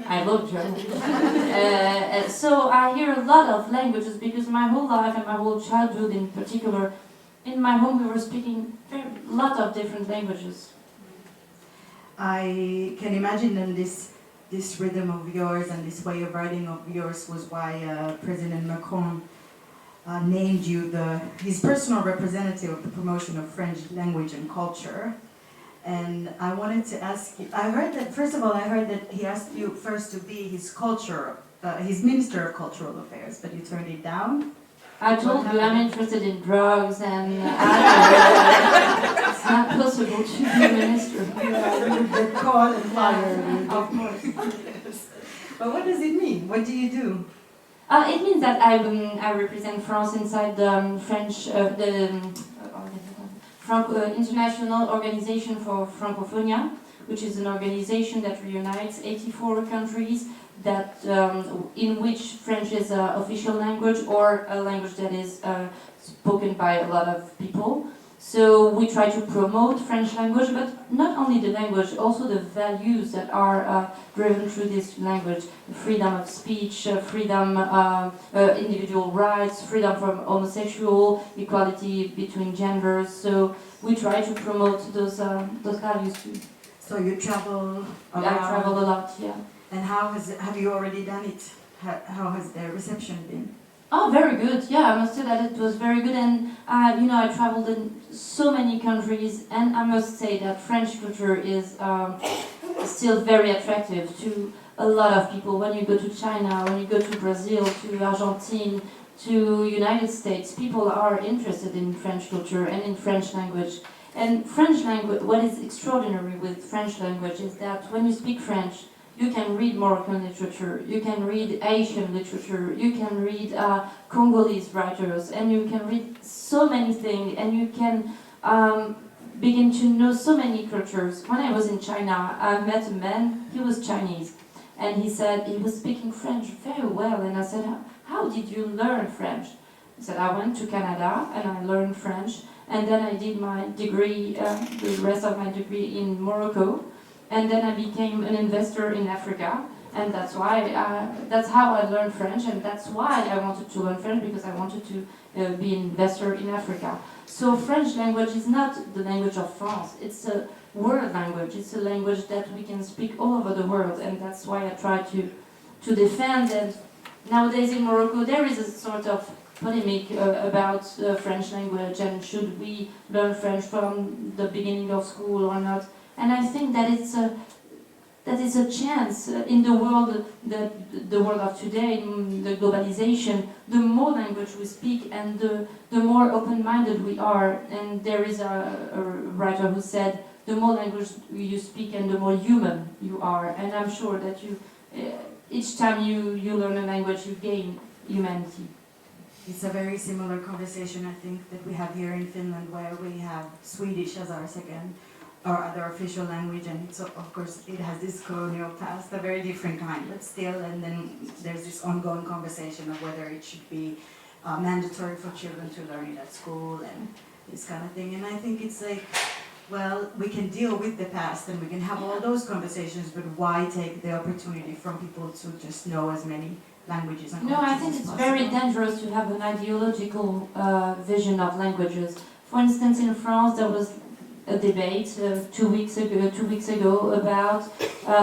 I love German. So I hear a lot of languages because my whole life and my whole childhood in particular, in my home we were speaking a lot of different languages. I can imagine that this rhythm of yours and this way of writing of yours was why President Macron named you his personal representative of the promotion of French language and culture. And I wanted to ask you, I heard that he asked you first to be his Minister of Cultural Affairs, but you turned it down. I told you I'm interested in drugs and alcohol. It's not possible to be a minister. The call and fire. Of course. Yes. But what does it mean? What do you do? It means that I represent France inside the French, International Organization for Francophonia, which is an organization that reunites 84 countries that in which French is an official language or a language that is spoken by a lot of people. So we try to promote French language, but not only the language, also the values that are driven through this language: freedom of speech, freedom, individual rights, freedom from homosexual, equality between genders. So we try to promote those values too. So you travel around? I travel a lot, yeah. And have you already done it? How has the reception been? Oh, very good. Yeah, I must say that it was very good, and I traveled in so many countries, and I must say that French culture is still very attractive to a lot of people. When you go to China, when you go to Brazil, to Argentina, to United States, people are interested in French culture and in French language. And French language, what is extraordinary with French language is that when you speak French, you can read Moroccan literature, you can read Asian literature, you can read Congolese writers, and you can read so many things, and you can begin to know so many cultures. When I was in China, I met a man, he was Chinese, and he said he was speaking French very well, and I said, how did you learn French? He said, I went to Canada and I learned French, and then I did my degree, the rest of my degree in Morocco. And then I became an investor in Africa, and that's how I learned French, and that's why I wanted to learn French, because I wanted to be an investor in Africa. So French language is not the language of France, it's a world language, it's a language that we can speak all over the world, and that's why I try to defend. And nowadays in Morocco there is a sort of polemic about French language, and should we learn French from the beginning of school or not. And I think that it's a chance in the world, the world of today, the globalization. The more language we speak, and the more open-minded we are. And there is a writer who said, the more language you speak, and the more human you are. And I'm sure that each time you learn a language, you gain humanity. It's a very similar conversation, I think, that we have here in Finland, where we have Swedish as our second or other official language, and it's, of course it has this colonial past, a very different kind, but still. And then there's this ongoing conversation of whether it should be mandatory for children to learn it at school and this kind of thing. And I think it's like, well, we can deal with the past and we can have all those conversations, but why take the opportunity from people to just know as many languages and cultures? No, I think it's very dangerous to have an ideological vision of languages. For instance, in France there was a debate 2 weeks ago about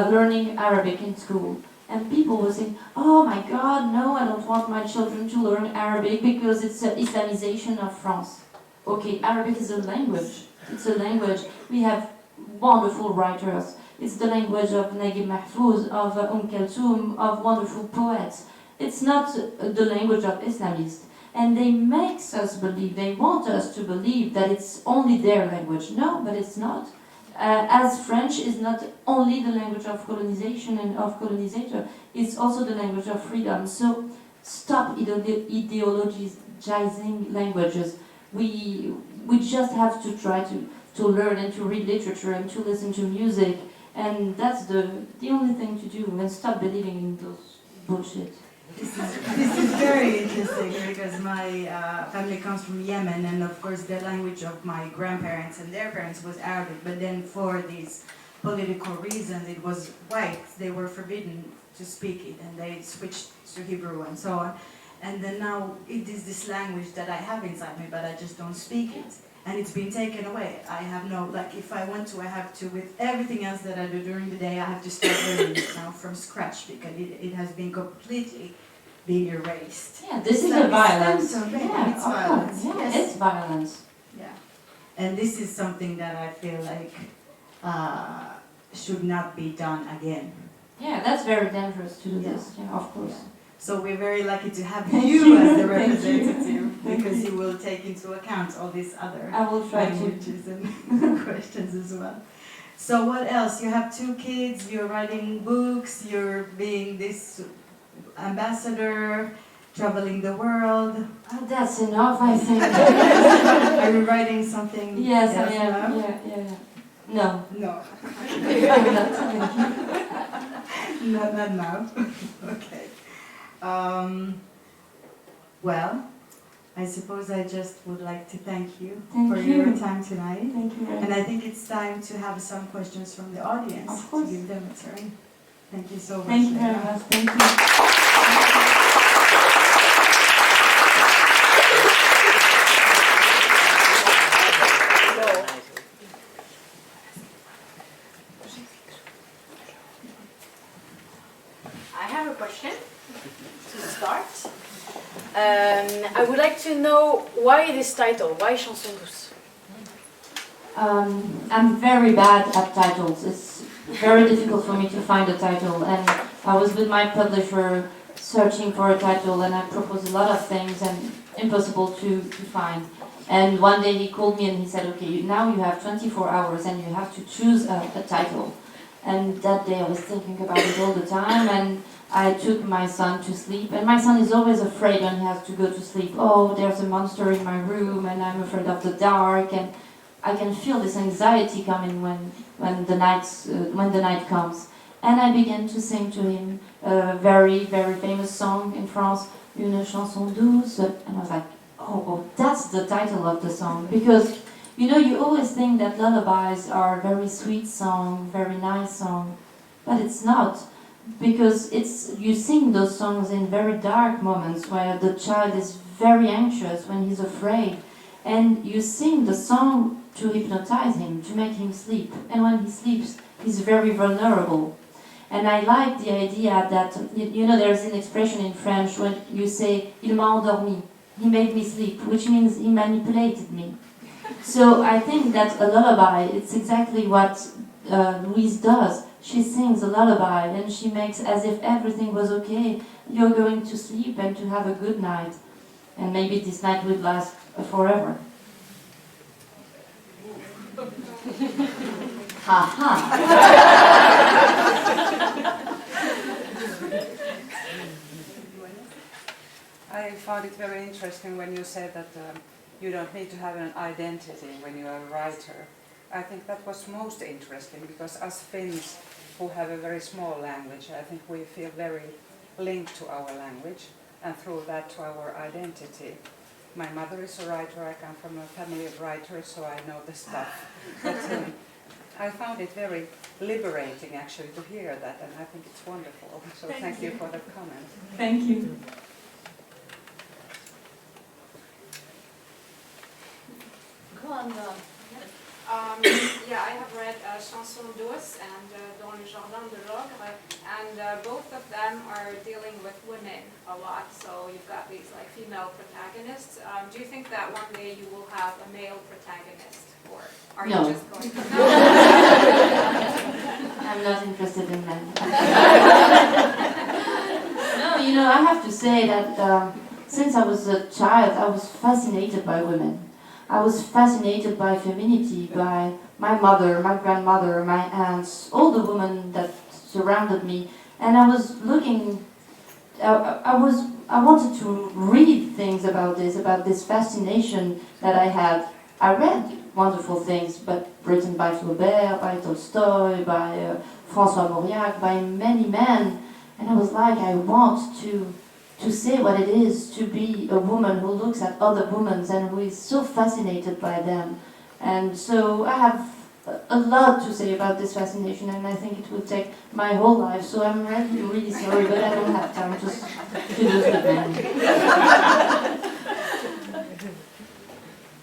learning Arabic in school, And people were saying, oh my God, no, I don't want my children to learn Arabic because it's an Islamization of France. Okay, Arabic is a language. It's a language. We have wonderful writers. It's the language of Naguib Mahfouz, of Kulthum, of wonderful poets. It's not the language of Islamists. And they make us believe, they want us to believe that it's only their language. No, but it's not. As French is not only the language of colonization and of colonizator, it's also the language of freedom. So stop ideologizing languages. We just have to try to learn and to read literature and to listen to music, and that's the only thing to do, and stop believing in those bullshit. This is very interesting because my family comes from Yemen, and of course the language of my grandparents and their parents was Arabic, but then for these political reasons it was white. They were forbidden to speak it, and they switched to Hebrew and so on. And then now it is this language that I have inside me, but I just don't speak it. And it's been taken away. I have no, like if I want to, I have to, with everything else that I do during the day, I have to start learning it now from scratch because it has been completely being erased. Yeah, this is a violence. Yeah, It's violence. Yeah, Yes. it's violence. Yeah. And this is something that I feel like should not be done again. Yeah, that's very dangerous to do Yeah. this. Yeah, of course. So we're very lucky to have Thank you you. as the Thank you. representative Thank because you. you will take into account all these other I will try to. languages and questions as well. So what else? You have 2 kids, you're writing books, you're being this ambassador, traveling the world. That's enough, I think. Are you writing something Yes, else I am. now? Yeah. No. No. I'm not telling you. Not now. Okay. Well, I suppose I just would like to thank you Thank for you. your time tonight. Thank you very And much. I think it's time to have some questions from the audience. Of course. To give them a turn. Thank you so much. Thank you very Leila. much. Thank you. I have a question to start. I would like to know why this title, why Chanson douce? I'm very bad at titles. It's very difficult for me to find a title, and I was with my publisher searching for a title, and I proposed a lot of things and impossible to find. And one day he called me and he said, okay, now you have 24 hours and you have to choose a title. And that day I was thinking about it all the time, and I took my son to sleep. And my son is always afraid when he has to go to sleep. Oh, there's a monster in my room and I'm afraid of the dark. And I can feel this anxiety coming when the night comes. And I began to sing to him a very, very famous song in France, Une chanson douce. And I was like, oh, that's the title of the song. Because, you know, you always think that lullabies are a very sweet song, very nice song. But it's not. Because you sing those songs in very dark moments where the child is very anxious, when he's afraid. And you sing the song to hypnotize him, to make him sleep. And when he sleeps, he's very vulnerable. And I like the idea that, you know, there's an expression in French when you say, il m'a endormi, he made me sleep, which means he manipulated me. So I think that a lullaby, it's exactly what Louise does. She sings a lullaby and she makes as if everything was okay. You're going to sleep and to have a good night. And maybe this night will last forever. Ha ha. I found it very interesting when you said that you don't need to have an identity when you are a writer. I think that was most interesting because us Finns who have a very small language, I think we feel very linked to our language and through that to our identity. My mother is a writer, I come from a family of writers, so I know the stuff. But I found it very liberating actually to hear that, and I think it's wonderful. So thank you for that comment. Thank you. Go on. Yeah, I have read Chanson, douce and Dans le jardin de l'ogre, and both of them are dealing with women a lot. So you've got these like female protagonists. Do you think that one day you will have a male protagonist, or are No. you just going? I'm not interested in men. No, you know, I have to say that since I was a child, I was fascinated by women. I was fascinated by femininity, by my mother, my grandmother, my aunts, all the women that surrounded me. And I was looking, I wanted to read things about this fascination that I had. I read wonderful things, but written by Flaubert, by Tolstoy, by François Mauriac, by many men. And I was like, I want to say what it is to be a woman who looks at other women and who is so fascinated by them. And so I have a lot to say about this fascination, and I think it will take my whole life. So I'm really, really sorry, but I don't have time to do this with men.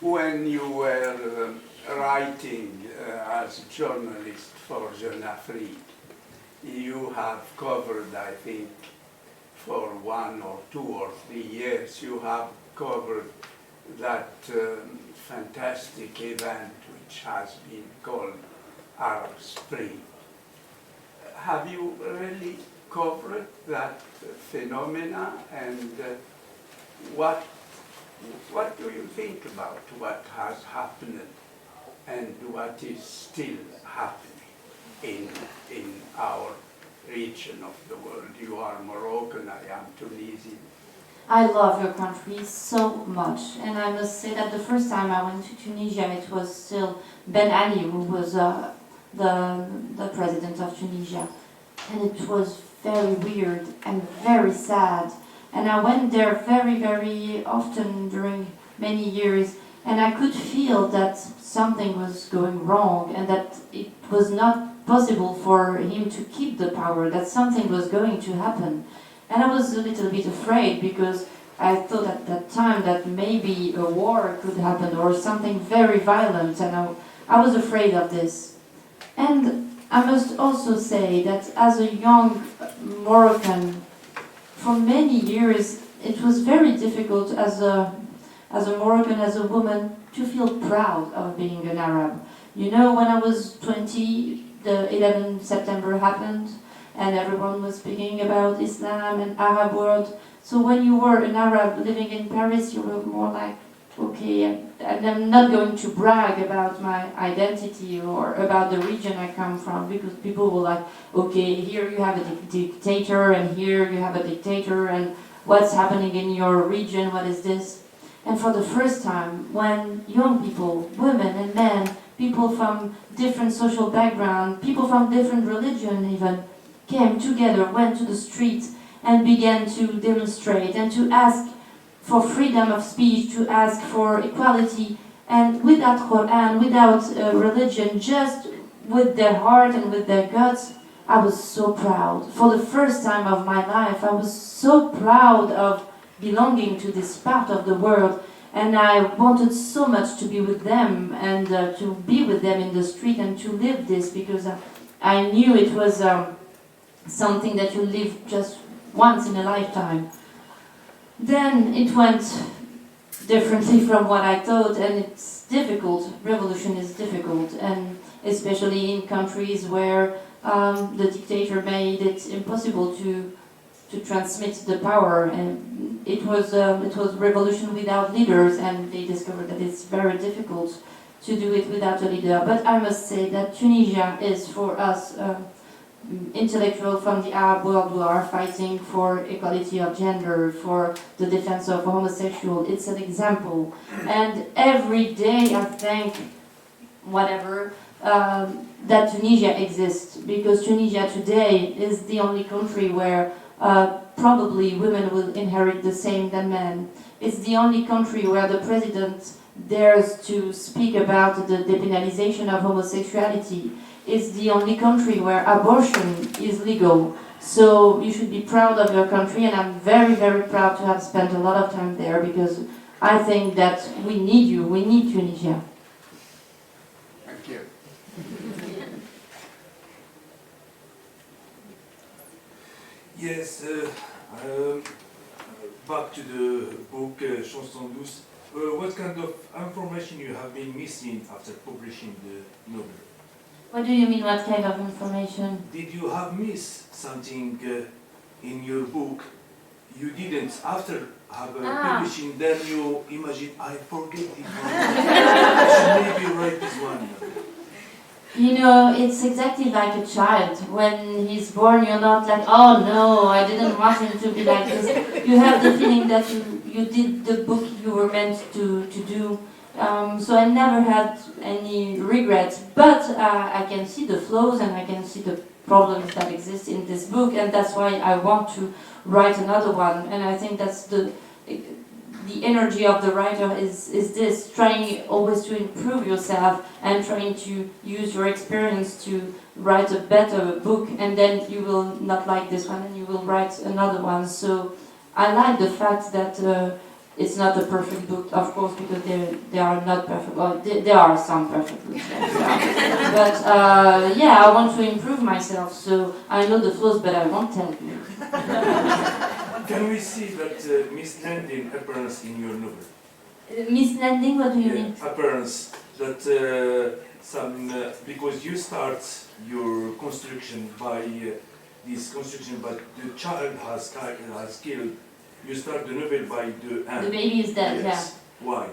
When you were writing as a journalist for Jeune Afrique, you have covered, I think, for 1 or 2 or 3 years, you have covered that fantastic event which has been called Arab Spring. Have you really covered that phenomena, and what do you think about what has happened and what is still happening in our region of the world? You are Moroccan, I am Tunisian. I love your country so much, and I must say that the first time I went to Tunisia, it was still Ben Ali who was the president of Tunisia, and it was very weird and very sad. And I went there very, very often during many years, and I could feel that something was going wrong and that it was not possible for him to keep the power, that something was going to happen. And I was a little bit afraid because I thought at that time that maybe a war could happen or something very violent, and I was afraid of this. And I must also say that as a young Moroccan, for many years it was very difficult as a Moroccan, as a woman, to feel proud of being an Arab. You know, when I was 20, the 11th September happened, and everyone was speaking about Islam and Arab world. So when you were an Arab living in Paris, you were more like, okay, and I'm not going to brag about my identity or about the region I come from, because people were like, okay, here you have a dictator, and here you have a dictator, and what's happening in your region, what is this? And for the first time, when young people, women and men, people from different social background, people from different religion even, came together, went to the street and began to demonstrate and to ask for freedom of speech, to ask for equality, and without Quran, without religion, just with their heart and with their guts. I was so proud. For the first time of my life, I was so proud of belonging to this part of the world, and I wanted so much to be with them and to be with them in the street and to live this, because I knew it was something that you live just once in a lifetime. Then it went differently from what I thought, and it's difficult. Revolution is difficult, and especially in countries where the dictator made it impossible to transmit the power, and it was revolution without leaders, and they discovered that it's very difficult to do it without a leader. But I must say that Tunisia is for us intellectuals from the Arab world who are fighting for equality of gender, for the defense of homosexuals. It's an example, and every day I thank whatever that Tunisia exists, because Tunisia today is the only country where probably women will inherit the same than men. It's the only country where the president dares to speak about the depenalization of homosexuality. It's the only country where abortion is legal. So you should be proud of your country, and I'm very, very proud to have spent a lot of time there, because I think that we need you, we need Tunisia. Yes, back to the book Chanson, douce. What kind of information you have been missing after publishing the novel? What do you mean, what kind of information? Did you have missed something in your book you didn't after have publishing? Then you imagine, I forget this one. I should maybe write this one. You know, it's exactly like a child. When he's born, you're not like, oh no, I didn't want him to be like this. You have the feeling that you did the book you were meant to do. So I never had any regrets, but I can see the flaws and I can see the problems that exist in this book, and that's why I want to write another one. And I think that's the energy of the writer is this, trying always to improve yourself and trying to use your experience to write a better book, and then you will not like this one and you will write another one. So I like the fact that it's not a perfect book, of course, because they are not perfect. Well, there are some perfect books, but yeah, I want to improve myself, so I know the flaws, but I won't tell you. Can we see that misleading appearance in your novel? Misleading? What do you mean? Appearance that because you start your construction by this construction, but the child has killed. You start the novel by the end. The baby is dead. Yes. Yeah. Why?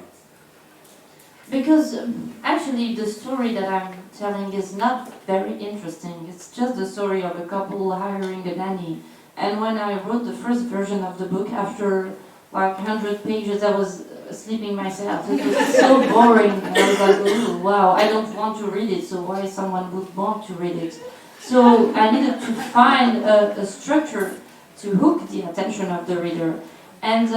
Because actually the story that I'm telling is not very interesting. It's just the story of a couple hiring a nanny. And when I wrote the first version of the book, after like 100 pages, I was sleeping myself. It was so boring. And I was like, oh, wow, I don't want to read it, so why someone would want to read it? So I needed to find a structure to hook the attention of the reader. And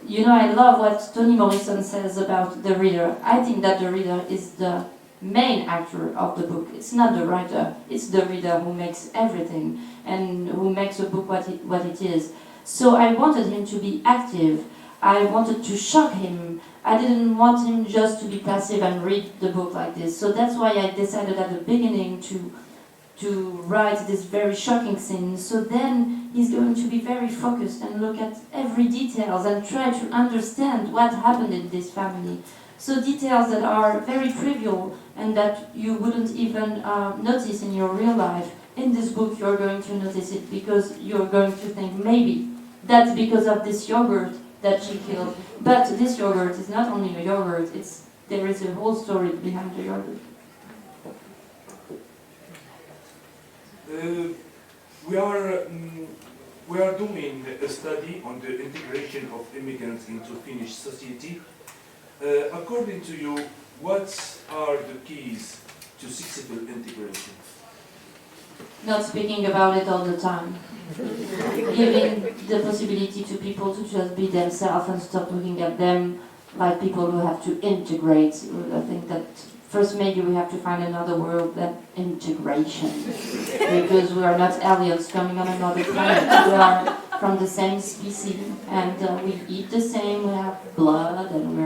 you know, I love what Toni Morrison says about the reader. I think that the reader is the main actor of the book. It's not the writer, it's the reader who makes everything and who makes a book what it is. So I wanted him to be active. I wanted to shock him. I didn't want him just to be passive and read the book like this. So that's why I decided at the beginning to write this very shocking scene. So then he's going to be very focused and look at every details and try to understand what happened in this family. So details that are very trivial and that you wouldn't even notice in your real life. In this book you're going to notice it because you're going to think maybe that's because of this yogurt that she killed. But this yogurt is not only a yogurt, there is a whole story behind the yogurt. We are doing a study on the integration of immigrants into Finnish society. According to you, what are the keys to successful integration? Not speaking about it all the time. Giving the possibility to people to just be themselves and stop looking at them like people who have to integrate. I think that first maybe we have to find another word than integration. Because we are not aliens coming on another planet. We are from the same species and we eat the same, we have blood and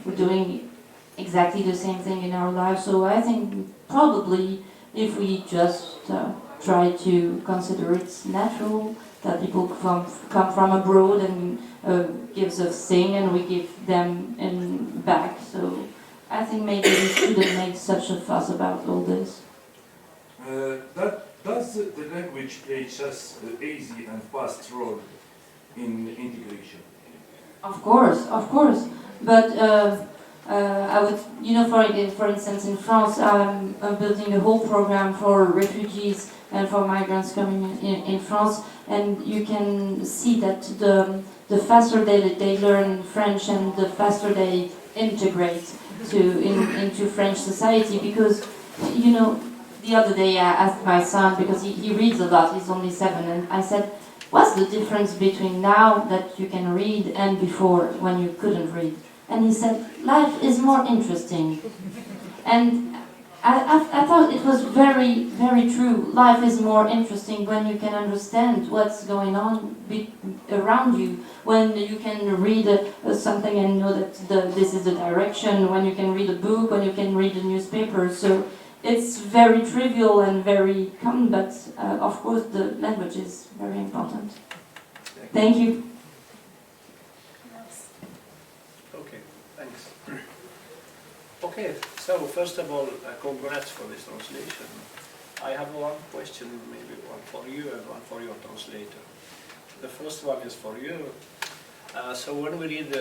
we're doing exactly the same thing in our lives. So I think probably if we just try to consider it natural that people come from abroad and gives us thing and we give them back. So I think maybe we shouldn't make such a fuss about all this. Does the language play just an easy and fast role in integration? Of course. But I would, you know, for instance, in France, I'm building a whole program for refugees and for migrants coming in France, and you can see that the faster they learn French and the faster they integrate into French society, because, you know, the other day I asked my son, because he reads a lot, he's only 7, and I said, what's the difference between now that you can read and before when you couldn't read? And he said, life is more interesting. And I thought it was very, very true. Life is more interesting when you can understand what's going on around you, when you can read something and know that this is the direction, when you can read a book, when you can read a newspaper. So it's very trivial and very common, but of course the language is very important. Thank you. Okay, thanks. Okay, so first of all, congrats for this translation. I have one question, maybe one for you and one for your translator. The first one is for you. So when we read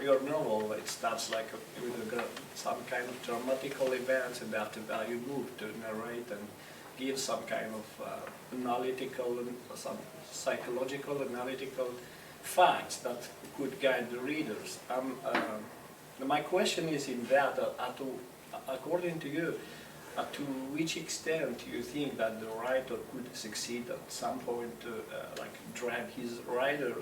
your novel, it starts like with some kind of dramatical events, and after that you move to narrate and give some kind of analytical and some psychological analytical facts that could guide the readers. My question is in that, according to you, to which extent do you think that the writer could succeed at some point to like drag his writer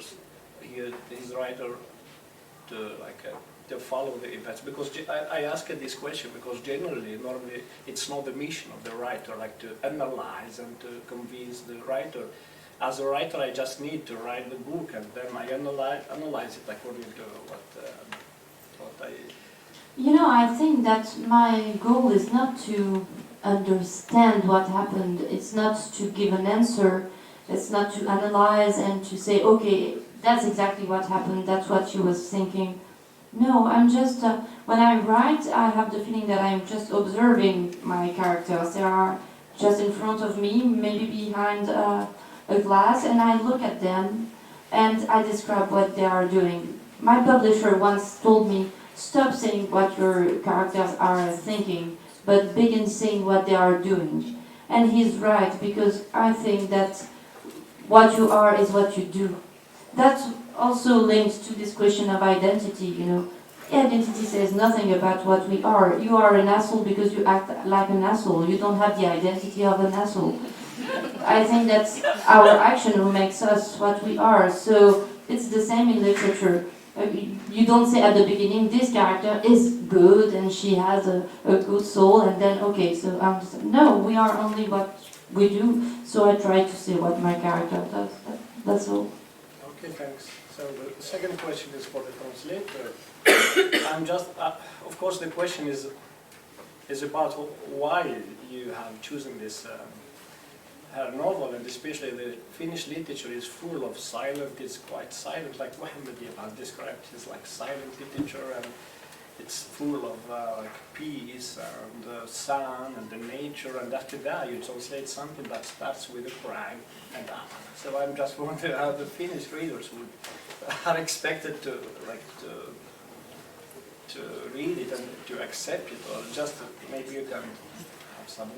to follow the events? Because I ask this question because normally it's not the mission of the writer, like to analyze and to convince the writer. As a writer, I just need to write the book and then I analyze it according to what I... You know, I think that my goal is not to understand what happened. It's not to give an answer. It's not to analyze and to say, okay, that's exactly what happened, that's what she was thinking. No, I'm just, when I write, I have the feeling that I'm just observing my characters. They are just in front of me, maybe behind a glass, and I look at them and I describe what they are doing. My publisher once told me, stop saying what your characters are thinking, but begin saying what they are doing. And he's right, because I think that what you are is what you do. That also links to this question of identity, you know. Identity says nothing about what we are. You are an asshole because you act like an asshole. You don't have the identity of an asshole. I think that's our action who makes us what we are. So it's the same in literature. You don't say at the beginning, this character is good and she has a good soul, and then, okay, so I'm just, no, we are only what we do, so I try to say what my character does. That's all. Okay, thanks. So the second question is for the translator. I'm just, of course, the question is about why you have chosen this her novel, and especially the Finnish literature is full of silent. It's quite silent, like Mohammed has described. It's like silent literature, and it's full of like peace and the sun and the nature. And after that, you translate something that starts with a cry. And so I'm just wondering how the Finnish readers are expected to read it and to accept it, or just maybe you can.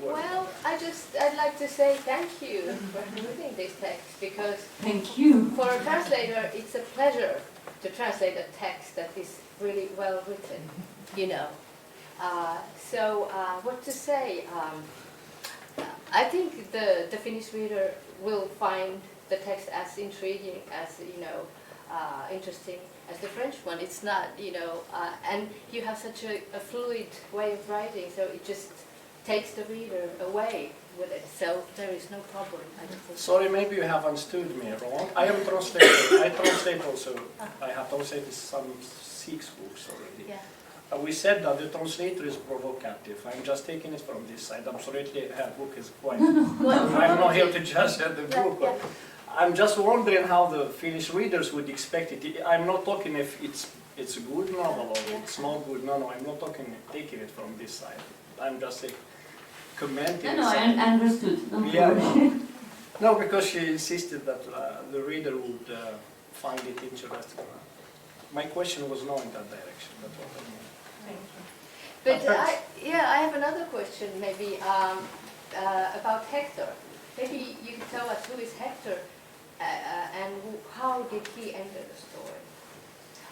Well, I'd like to say thank you for reading this text, because thank you. For a translator, it's a pleasure to translate a text that is really well written, you know. What to say? I think the Finnish reader will find the text as intriguing, as, you know, interesting as the French one. It's not, you know, and you have such a fluid way of writing, so it just takes the reader away with it, so there is no problem. I don't think. Sorry, maybe you have understood me wrong. I am translator. I translate also. I have translated some 6 books already. Yeah. We said that the translator is provocative. I'm just taking it from this side. Absolutely, her book is quite. I'm not here to judge the book. Yeah. I'm just wondering how the Finnish readers would expect it. I'm not talking if it's a good novel or it's not good. No, I'm not taking it from this side. I'm just commenting. No, I understood. No, because she insisted that the reader would find it interesting. My question was not in that direction. That's what I mean. But I have another question, maybe about Hector. Maybe you could tell us who is Hector and how did he enter the story?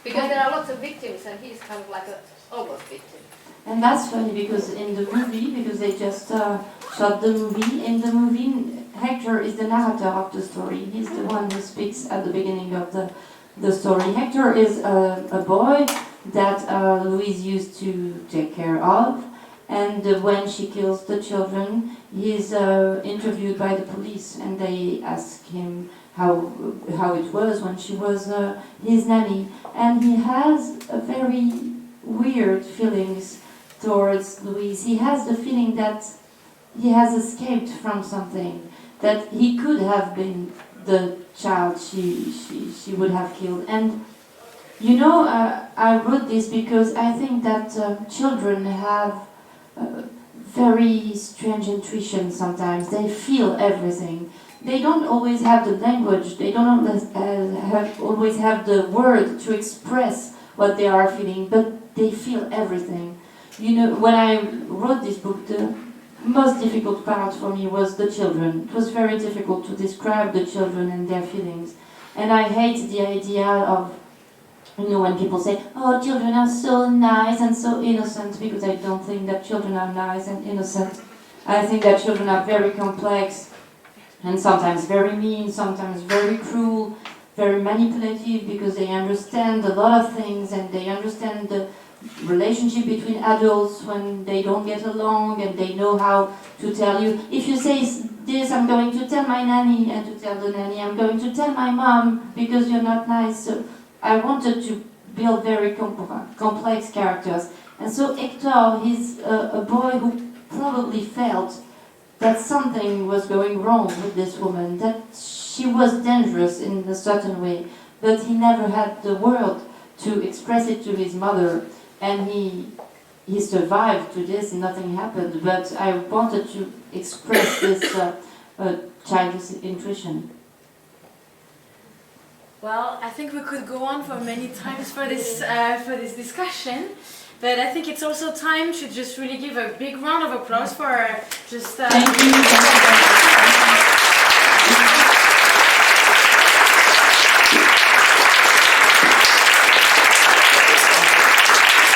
Because there are lots of victims, and he's kind of like an almost victim. And that's funny, because in the movie, because they just shot the movie, in the movie Hector is the narrator of the story. He's the one who speaks at the beginning of the story. Hector is a boy that Louise used to take care of, and when she kills the children, he's interviewed by the police, and they ask him how it was when she was his nanny, and he has a very weird feelings towards Louise. He has the feeling that he has escaped from something, that he could have been the child she would have killed. And you know, I wrote this because I think that children have very strange intuition sometimes. They feel everything. They don't always have the language, they don't always have the word to express what they are feeling, but they feel everything. You know, when I wrote this book, the most difficult part for me was the children. It was very difficult to describe the children and their feelings. And I hate the idea of, you know, when people say, oh, children are so nice and so innocent, because I don't think that children are nice and innocent. I think that children are very complex and sometimes very mean, sometimes very cruel, very manipulative, because they understand a lot of things and they understand the relationship between adults when they don't get along, and they know how to tell you, if you say this, I'm going to tell my nanny, and to tell the nanny, I'm going to tell my mom because you're not nice. So I wanted to build very complex characters. And so Hector, he's a boy who probably felt that something was going wrong with this woman, that she was dangerous in a certain way, but he never had the word to express it to his mother, and he survived to this, nothing happened, but I wanted to express this child's intuition. Well, I think we could go on for many times for this discussion, but I think it's also time to just really give a big round of applause for just. Thank you.